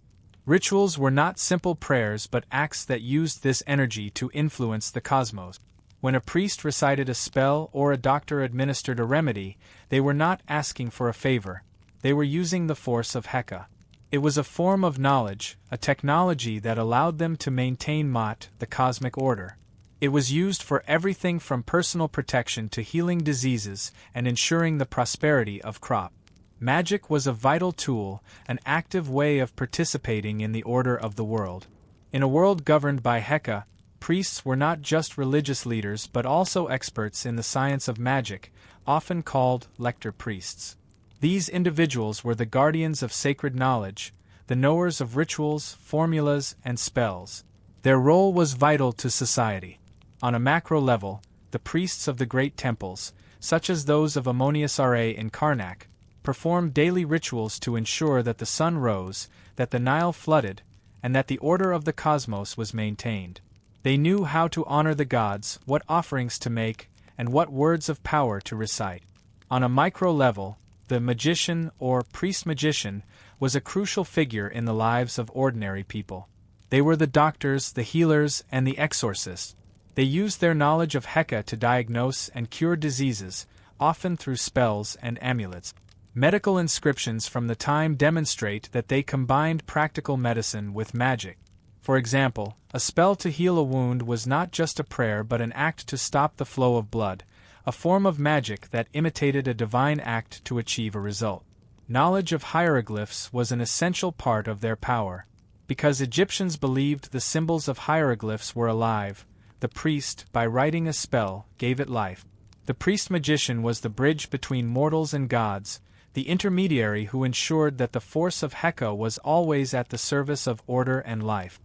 Rituals were not simple prayers but acts that used this energy to influence the cosmos. When a priest recited a spell or a doctor administered a remedy, they were not asking for a favor, they were using the force of Heka. It was a form of knowledge, a technology that allowed them to maintain Ma'at, the cosmic order. It was used for everything from personal protection to healing diseases and ensuring the prosperity of crop. Magic was a vital tool, an active way of participating in the order of the world. In a world governed by Heka, priests were not just religious leaders but also experts in the science of magic, often called lector priests. These individuals were the guardians of sacred knowledge, the knowers of rituals, formulas, and spells. Their role was vital to society. On a macro level, the priests of the great temples, such as those of Ammonius Ra in Karnak, performed daily rituals to ensure that the sun rose, that the Nile flooded, and that the order of the cosmos was maintained. They knew how to honor the gods, what offerings to make, and what words of power to recite. On a micro level, the magician or priest-magician was a crucial figure in the lives of ordinary people. They were the doctors, the healers, and the exorcists. They used their knowledge of Heka to diagnose and cure diseases, often through spells and amulets. Medical inscriptions from the time demonstrate that they combined practical medicine with magic. For example, a spell to heal a wound was not just a prayer but an act to stop the flow of blood, a form of magic that imitated a divine act to achieve a result. Knowledge of hieroglyphs was an essential part of their power. Because Egyptians believed the symbols of hieroglyphs were alive, the priest, by writing a spell, gave it life. The priest-magician was the bridge between mortals and gods, the intermediary who ensured that the force of Heka was always at the service of order and life.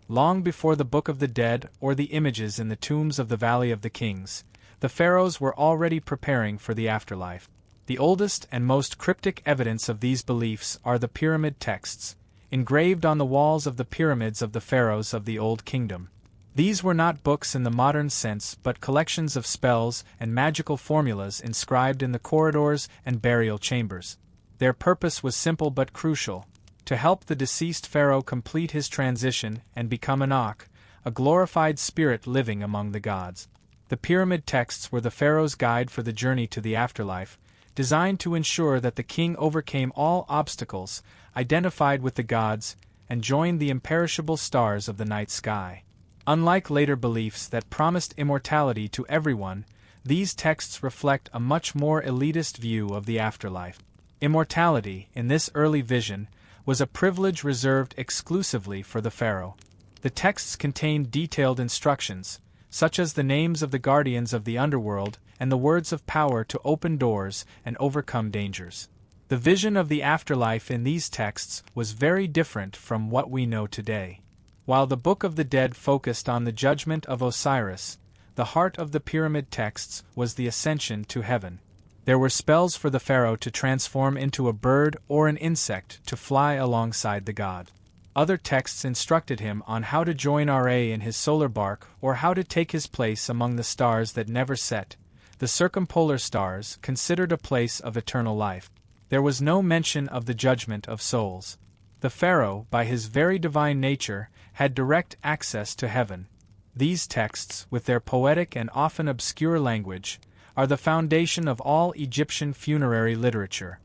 Long before the Book of the Dead or the images in the tombs of the Valley of the Kings, the pharaohs were already preparing for the afterlife. The oldest and most cryptic evidence of these beliefs are the pyramid texts, engraved on the walls of the pyramids of the pharaohs of the Old Kingdom. These were not books in the modern sense but collections of spells and magical formulas inscribed in the corridors and burial chambers. Their purpose was simple but crucial: to help the deceased pharaoh complete his transition and become an Ankh, a glorified spirit living among the gods. The pyramid texts were the pharaoh's guide for the journey to the afterlife, designed to ensure that the king overcame all obstacles, identified with the gods, and joined the imperishable stars of the night sky. Unlike later beliefs that promised immortality to everyone, these texts reflect a much more elitist view of the afterlife. Immortality, in this early vision, was a privilege reserved exclusively for the pharaoh. The texts contained detailed instructions, such as the names of the guardians of the underworld and the words of power to open doors and overcome dangers. The vision of the afterlife in these texts was very different from what we know today. While the Book of the Dead focused on the judgment of Osiris, the heart of the pyramid texts was the ascension to heaven. There were spells for the pharaoh to transform into a bird or an insect to fly alongside the god. Other texts instructed him on how to join Ra in his solar bark or how to take his place among the stars that never set, the circumpolar stars, considered a place of eternal life. There was no mention of the judgment of souls. The pharaoh, by his very divine nature, had direct access to heaven. These texts, with their poetic and often obscure language, are the foundation of all Egyptian funerary literature.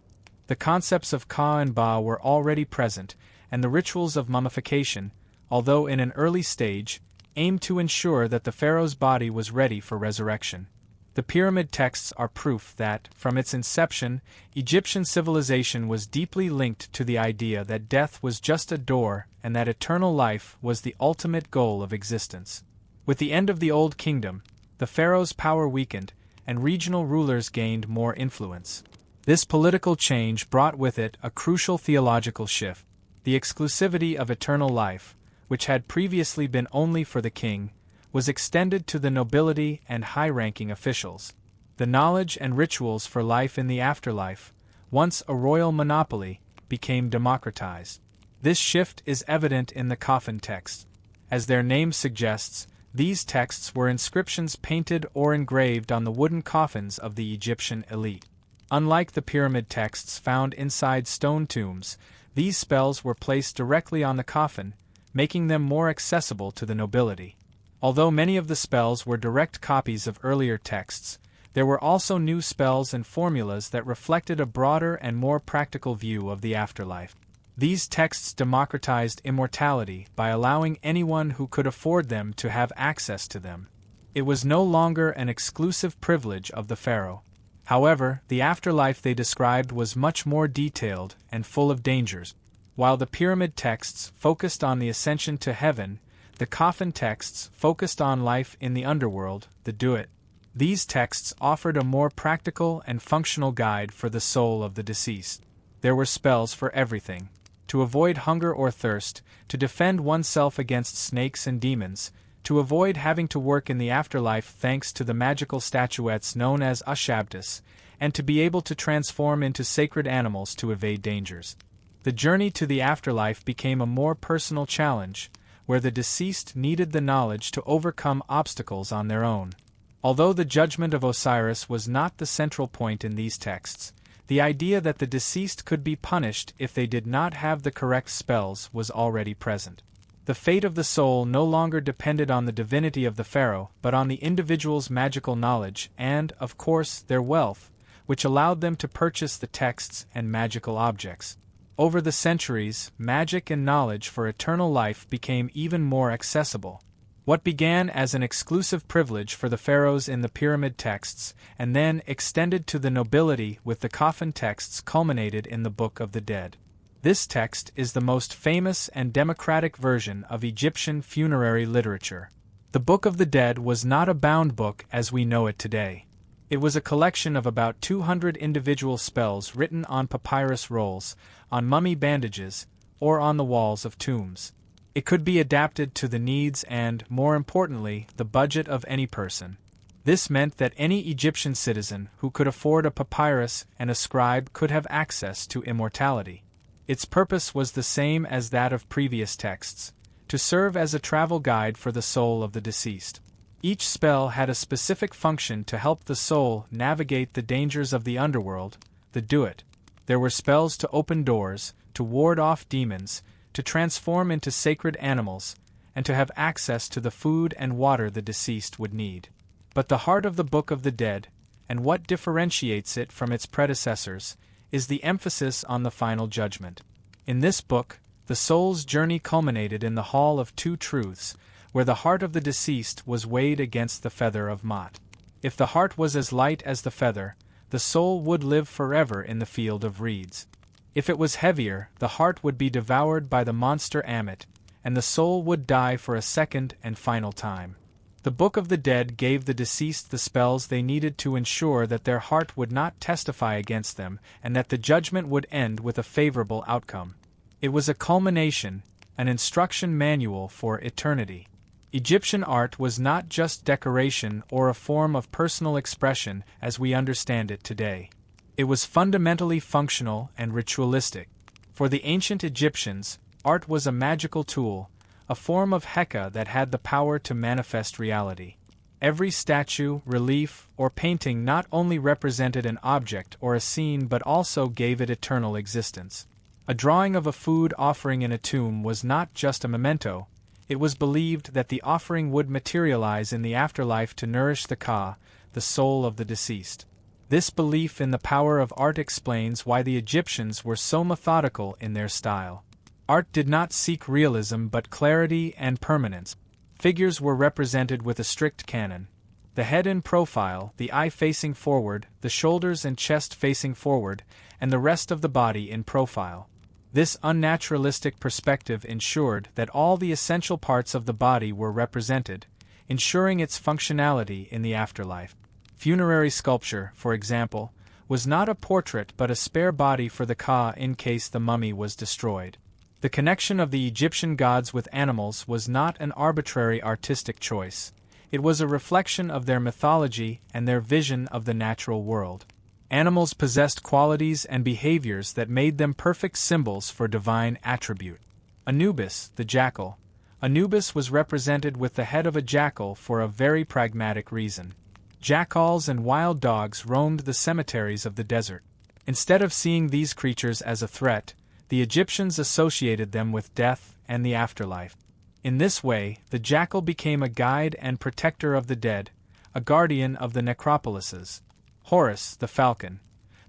The concepts of Ka and Ba were already present, and the rituals of mummification, although in an early stage, aimed to ensure that the pharaoh's body was ready for resurrection. The pyramid texts are proof that, from its inception, Egyptian civilization was deeply linked to the idea that death was just a door and that eternal life was the ultimate goal of existence. With the end of the Old Kingdom, the pharaoh's power weakened, and regional rulers gained more influence. This political change brought with it a crucial theological shift. The exclusivity of eternal life, which had previously been only for the king, was extended to the nobility and high-ranking officials. The knowledge and rituals for life in the afterlife, once a royal monopoly, became democratized. This shift is evident in the coffin texts. As their name suggests, these texts were inscriptions painted or engraved on the wooden coffins of the Egyptian elite. Unlike the pyramid texts found inside stone tombs, these spells were placed directly on the coffin, making them more accessible to the nobility. Although many of the spells were direct copies of earlier texts, there were also new spells and formulas that reflected a broader and more practical view of the afterlife. These texts democratized immortality by allowing anyone who could afford them to have access to them. It was no longer an exclusive privilege of the pharaoh. However, the afterlife they described was much more detailed and full of dangers. While the pyramid texts focused on the ascension to heaven, the coffin texts focused on life in the underworld, the duat. These texts offered a more practical and functional guide for the soul of the deceased. There were spells for everything: to avoid hunger or thirst, to defend oneself against snakes and demons, to avoid having to work in the afterlife thanks to the magical statuettes known as Ushabtis, and to be able to transform into sacred animals to evade dangers. The journey to the afterlife became a more personal challenge, where the deceased needed the knowledge to overcome obstacles on their own. Although the judgment of Osiris was not the central point in these texts, the idea that the deceased could be punished if they did not have the correct spells was already present. The fate of the soul no longer depended on the divinity of the pharaoh, but on the individual's magical knowledge and, of course, their wealth, which allowed them to purchase the texts and magical objects. Over the centuries, magic and knowledge for eternal life became even more accessible. What began as an exclusive privilege for the pharaohs in the pyramid texts, and then extended to the nobility with the coffin texts, culminated in the Book of the Dead. This text is the most famous and democratic version of Egyptian funerary literature. The Book of the Dead was not a bound book as we know it today. It was a collection of about 200 individual spells written on papyrus rolls, on mummy bandages, or on the walls of tombs. It could be adapted to the needs and, more importantly, the budget of any person. This meant that any Egyptian citizen who could afford a papyrus and a scribe could have access to immortality. Its purpose was the same as that of previous texts: to serve as a travel guide for the soul of the deceased. Each spell had a specific function to help the soul navigate the dangers of the underworld, the duat. There were spells to open doors, to ward off demons, to transform into sacred animals, and to have access to the food and water the deceased would need. But the heart of the Book of the Dead, and what differentiates it from its predecessors, is the emphasis on the final judgment. In this book, the soul's journey culminated in the Hall of Two Truths, where the heart of the deceased was weighed against the feather of Mot. If the heart was as light as the feather, the soul would live forever in the field of reeds. If it was heavier, the heart would be devoured by the monster Ammit, and the soul would die for a second and final time. The Book of the Dead gave the deceased the spells they needed to ensure that their heart would not testify against them and that the judgment would end with a favorable outcome. It was a culmination, an instruction manual for eternity. Egyptian art was not just decoration or a form of personal expression as we understand it today. It was fundamentally functional and ritualistic. For the ancient Egyptians, art was a magical tool, a form of Heka that had the power to manifest reality. Every statue, relief, or painting not only represented an object or a scene but also gave it eternal existence. A drawing of a food offering in a tomb was not just a memento. It was believed that the offering would materialize in the afterlife to nourish the Ka, the soul of the deceased. This belief in the power of art explains why the Egyptians were so methodical in their style. Art did not seek realism but clarity and permanence. Figures were represented with a strict canon. The head in profile, the eye facing forward, the shoulders and chest facing forward, and the rest of the body in profile. This unnaturalistic perspective ensured that all the essential parts of the body were represented, ensuring its functionality in the afterlife. Funerary sculpture, for example, was not a portrait but a spare body for the Ka in case the mummy was destroyed. The connection of the Egyptian gods with animals was not an arbitrary artistic choice. It was a reflection of their mythology and their vision of the natural world. Animals possessed qualities and behaviors that made them perfect symbols for divine attribute. Anubis, the jackal. Anubis was represented with the head of a jackal for a very pragmatic reason. Jackals and wild dogs roamed the cemeteries of the desert. Instead of seeing these creatures as a threat, the Egyptians associated them with death and the afterlife. In this way, the jackal became a guide and protector of the dead, a guardian of the necropolises. Horus, the falcon.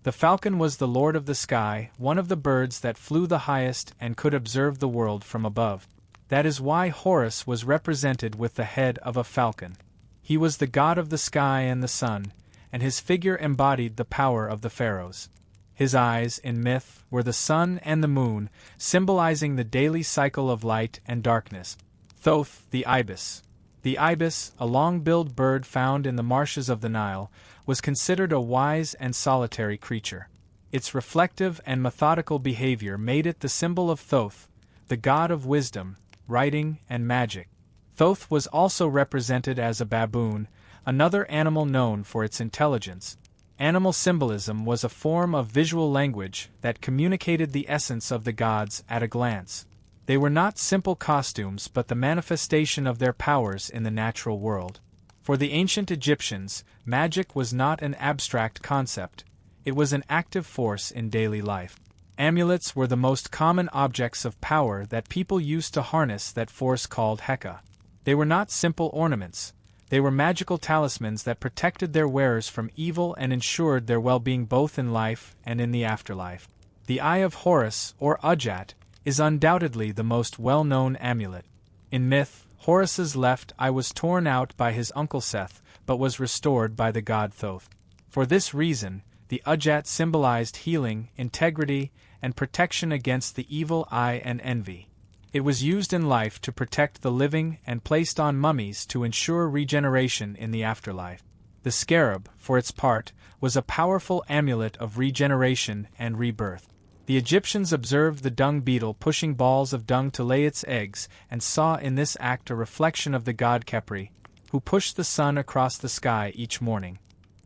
The falcon was the lord of the sky, one of the birds that flew the highest and could observe the world from above. That is why Horus was represented with the head of a falcon. He was the god of the sky and the sun, and his figure embodied the power of the pharaohs. His eyes, in myth, were the sun and the moon, symbolizing the daily cycle of light and darkness. Thoth, the ibis. The ibis, a long-billed bird found in the marshes of the Nile, was considered a wise and solitary creature. Its reflective and methodical behavior made it the symbol of Thoth, the god of wisdom, writing, and magic. Thoth was also represented as a baboon, another animal known for its intelligence. Animal symbolism was a form of visual language that communicated the essence of the gods at a glance. They were not simple costumes but the manifestation of their powers in the natural world. For the ancient Egyptians, magic was not an abstract concept, it was an active force in daily life. Amulets were the most common objects of power that people used to harness that force called Heka. They were not simple ornaments. They were magical talismans that protected their wearers from evil and ensured their well-being both in life and in the afterlife. The Eye of Horus, or Udjat, is undoubtedly the most well-known amulet. In myth, Horus's left eye was torn out by his uncle Seth, but was restored by the god Thoth. For this reason, the Udjat symbolized healing, integrity, and protection against the evil eye and envy. It was used in life to protect the living and placed on mummies to ensure regeneration in the afterlife. The scarab, for its part, was a powerful amulet of regeneration and rebirth. The Egyptians observed the dung beetle pushing balls of dung to lay its eggs and saw in this act a reflection of the god Khepri, who pushed the sun across the sky each morning.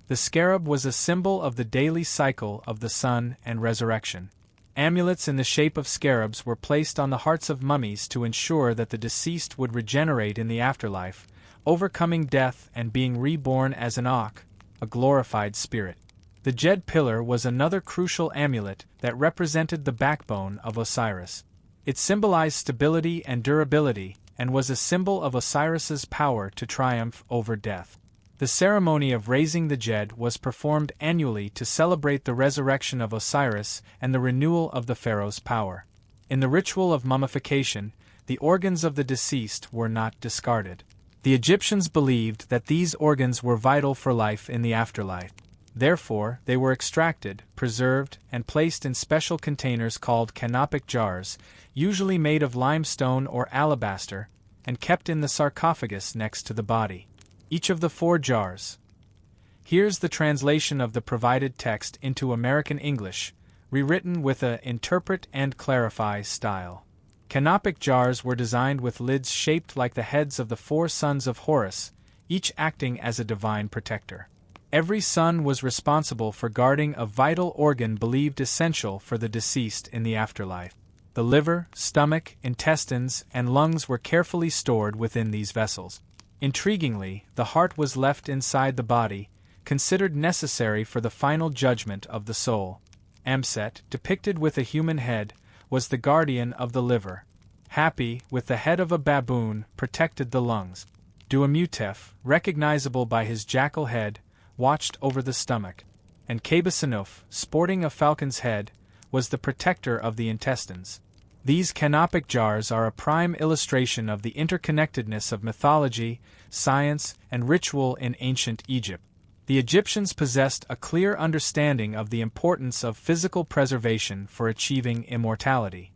The scarab was a symbol of the daily cycle of the sun and resurrection. Amulets in the shape of scarabs were placed on the hearts of mummies to ensure that the deceased would regenerate in the afterlife, overcoming death and being reborn as an Ankh, a glorified spirit. The Djed pillar was another crucial amulet that represented the backbone of Osiris. It symbolized stability and durability, and was a symbol of Osiris's power to triumph over death. The ceremony of raising the Djed was performed annually to celebrate the resurrection of Osiris and the renewal of the pharaoh's power. In the ritual of mummification, the organs of the deceased were not discarded. The Egyptians believed that these organs were vital for life in the afterlife. Therefore, they were extracted, preserved, and placed in special containers called canopic jars, usually made of limestone or alabaster, and kept in the sarcophagus next to the body. Each of the 4 jars. Here's the translation of the provided text into American English, rewritten with a interpret and clarify style. Canopic jars were designed with lids shaped like the heads of the 4 sons of Horus, each acting as a divine protector. Every son was responsible for guarding a vital organ believed essential for the deceased in the afterlife. The liver, stomach, intestines, and lungs were carefully stored within these vessels. Intriguingly, the heart was left inside the body, considered necessary for the final judgment of the soul. Amset, depicted with a human head, was the guardian of the liver. Hapi, with the head of a baboon, protected the lungs. Duamutef, recognizable by his jackal head, watched over the stomach. And Kabesanuf, sporting a falcon's head, was the protector of the intestines. These canopic jars are a prime illustration of the interconnectedness of mythology, science, and ritual in ancient Egypt. The Egyptians possessed a clear understanding of the importance of physical preservation for achieving immortality.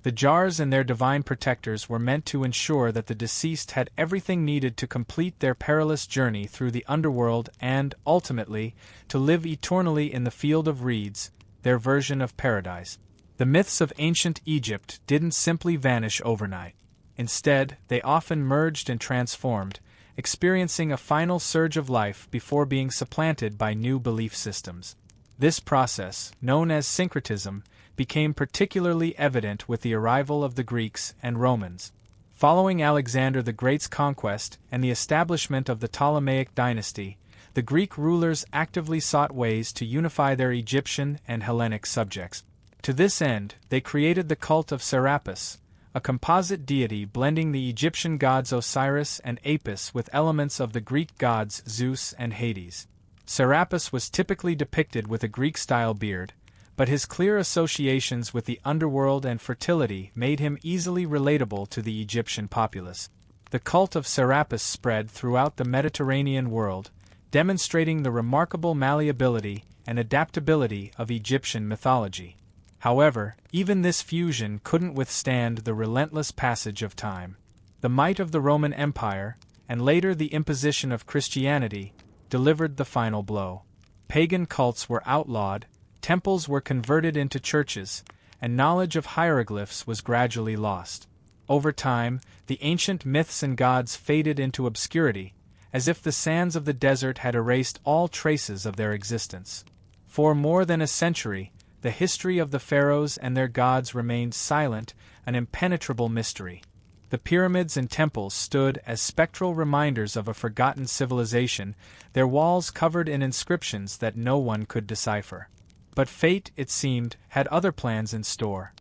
The jars and their divine protectors were meant to ensure that the deceased had everything needed to complete their perilous journey through the underworld and, ultimately, to live eternally in the field of reeds, their version of paradise. The myths of ancient Egypt didn't simply vanish overnight. Instead, they often merged and transformed, experiencing a final surge of life before being supplanted by new belief systems. This process, known as syncretism, became particularly evident with the arrival of the Greeks and Romans. Following Alexander the Great's conquest and the establishment of the Ptolemaic dynasty, the Greek rulers actively sought ways to unify their Egyptian and Hellenic subjects. To this end, they created the cult of Serapis, a composite deity blending the Egyptian gods Osiris and Apis with elements of the Greek gods Zeus and Hades. Serapis was typically depicted with a Greek-style beard, but his clear associations with the underworld and fertility made him easily relatable to the Egyptian populace. The cult of Serapis spread throughout the Mediterranean world, demonstrating the remarkable malleability and adaptability of Egyptian mythology. However, even this fusion couldn't withstand the relentless passage of time. The might of the Roman Empire, and later the imposition of Christianity, delivered the final blow. Pagan cults were outlawed, temples were converted into churches, and knowledge of hieroglyphs was gradually lost. Over time, the ancient myths and gods faded into obscurity, as if the sands of the desert had erased all traces of their existence. For more than a century, the history of the pharaohs and their gods remained silent, an impenetrable mystery. The pyramids and temples stood as spectral reminders of a forgotten civilization, their walls covered in inscriptions that no one could decipher. But fate, it seemed, had other plans in store.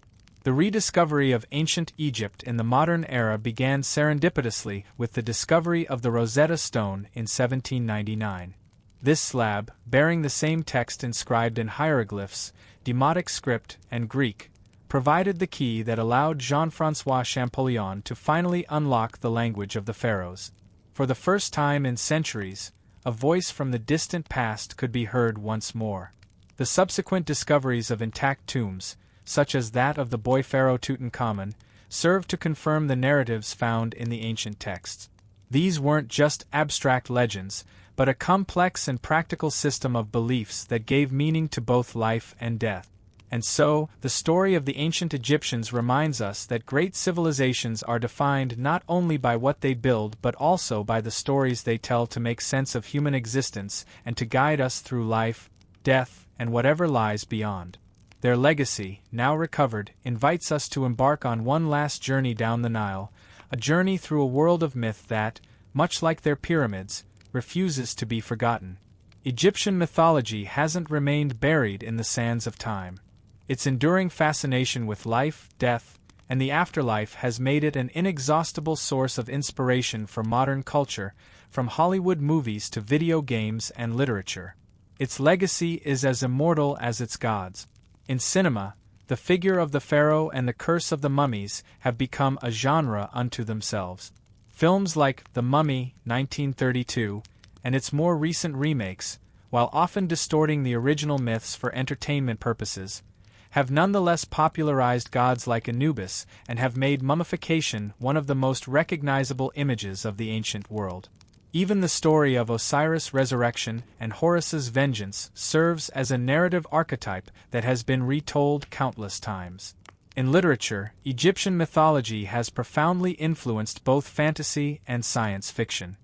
The rediscovery of ancient Egypt in the modern era began serendipitously with the discovery of the Rosetta Stone in 1799. This slab, bearing the same text inscribed in hieroglyphs, Demotic script, and Greek, provided the key that allowed Jean-François Champollion to finally unlock the language of the pharaohs. For the first time in centuries, a voice from the distant past could be heard once more. The subsequent discoveries of intact tombs, such as that of the boy pharaoh Tutankhamun, served to confirm the narratives found in the ancient texts. These weren't just abstract legends, but a complex and practical system of beliefs that gave meaning to both life and death. And so, the story of the ancient Egyptians reminds us that great civilizations are defined not only by what they build but also by the stories they tell to make sense of human existence and to guide us through life, death, and whatever lies beyond. Their legacy, now recovered, invites us to embark on one last journey down the Nile, a journey through a world of myth that, much like their pyramids, refuses to be forgotten. Egyptian mythology hasn't remained buried in the sands of time. Its enduring fascination with life, death, and the afterlife has made it an inexhaustible source of inspiration for modern culture, from Hollywood movies to video games and literature. Its legacy is as immortal as its gods. In cinema, the figure of the pharaoh and the curse of the mummies have become a genre unto themselves. Films like The Mummy, 1932, and its more recent remakes, while often distorting the original myths for entertainment purposes, have nonetheless popularized gods like Anubis and have made mummification one of the most recognizable images of the ancient world. Even the story of Osiris' resurrection and Horus's vengeance serves as a narrative archetype that has been retold countless times. In literature, Egyptian mythology has profoundly influenced both fantasy and science fiction.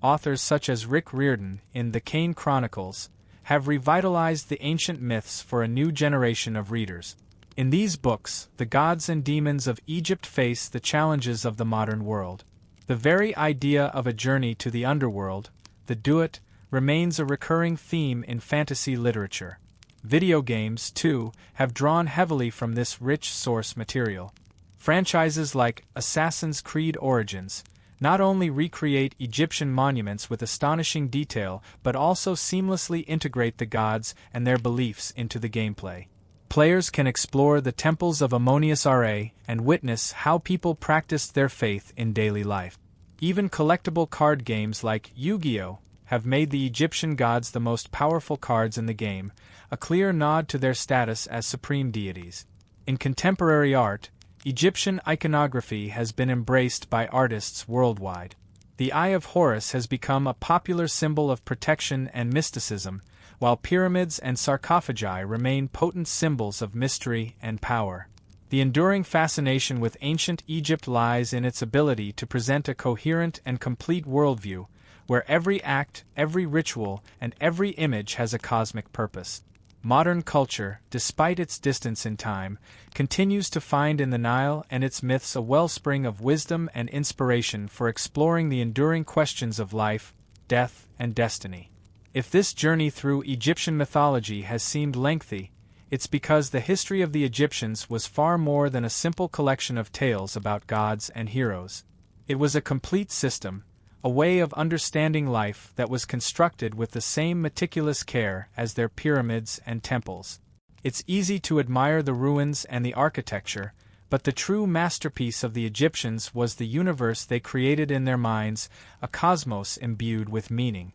Authors such as Rick Riordan, in The Kane Chronicles, have revitalized the ancient myths for a new generation of readers. In these books, the gods and demons of Egypt face the challenges of the modern world. The very idea of a journey to the underworld, the Duat, remains a recurring theme in fantasy literature. Video games, too, have drawn heavily from this rich source material. Franchises like Assassin's Creed Origins not only recreate Egyptian monuments with astonishing detail but also seamlessly integrate the gods and their beliefs into the gameplay. players can explore the temples of Ammonius Ra and witness how people practiced their faith in daily life. Even collectible card games like Yu-Gi-Oh! Have made the Egyptian gods the most powerful cards in the game, a clear nod to their status as supreme deities. In contemporary art, Egyptian iconography has been embraced by artists worldwide. The Eye of Horus has become a popular symbol of protection and mysticism, while pyramids and sarcophagi remain potent symbols of mystery and power. The enduring fascination with ancient Egypt lies in its ability to present a coherent and complete worldview, where every act, every ritual, and every image has a cosmic purpose. Modern culture, despite its distance in time, continues to find in the Nile and its myths a wellspring of wisdom and inspiration for exploring the enduring questions of life, death, and destiny. If this journey through Egyptian mythology has seemed lengthy, it's because the history of the Egyptians was far more than a simple collection of tales about gods and heroes. It was a complete system, a way of understanding life that was constructed with the same meticulous care as their pyramids and temples. It's easy to admire the ruins and the architecture, but the true masterpiece of the Egyptians was the universe they created in their minds, a cosmos imbued with meaning.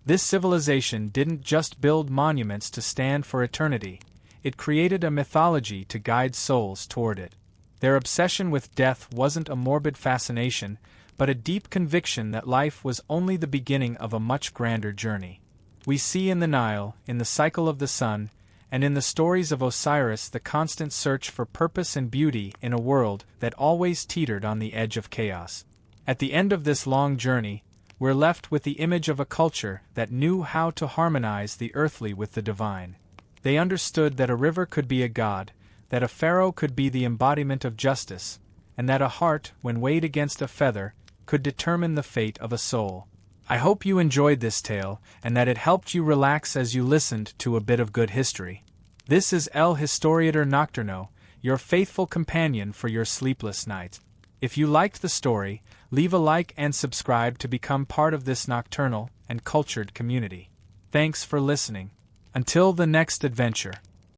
This civilization didn't just build monuments to stand for eternity, it created a mythology to guide souls toward it. Their obsession with death wasn't a morbid fascination, but a deep conviction that life was only the beginning of a much grander journey. We see in the Nile, in the cycle of the sun, and in the stories of Osiris the constant search for purpose and beauty in a world that always teetered on the edge of chaos. At the end of this long journey, we're left with the image of a culture that knew how to harmonize the earthly with the divine. They understood that a river could be a god, that a pharaoh could be the embodiment of justice, and that a heart, when weighed against a feather, could determine the fate of a soul. I hope you enjoyed this tale, and that it helped you relax as you listened to a bit of good history. This is El Historiador Nocturno, your faithful companion for your sleepless nights. If you liked the story, leave a like and subscribe to become part of this nocturnal and cultured community. Thanks for listening. Until the next adventure.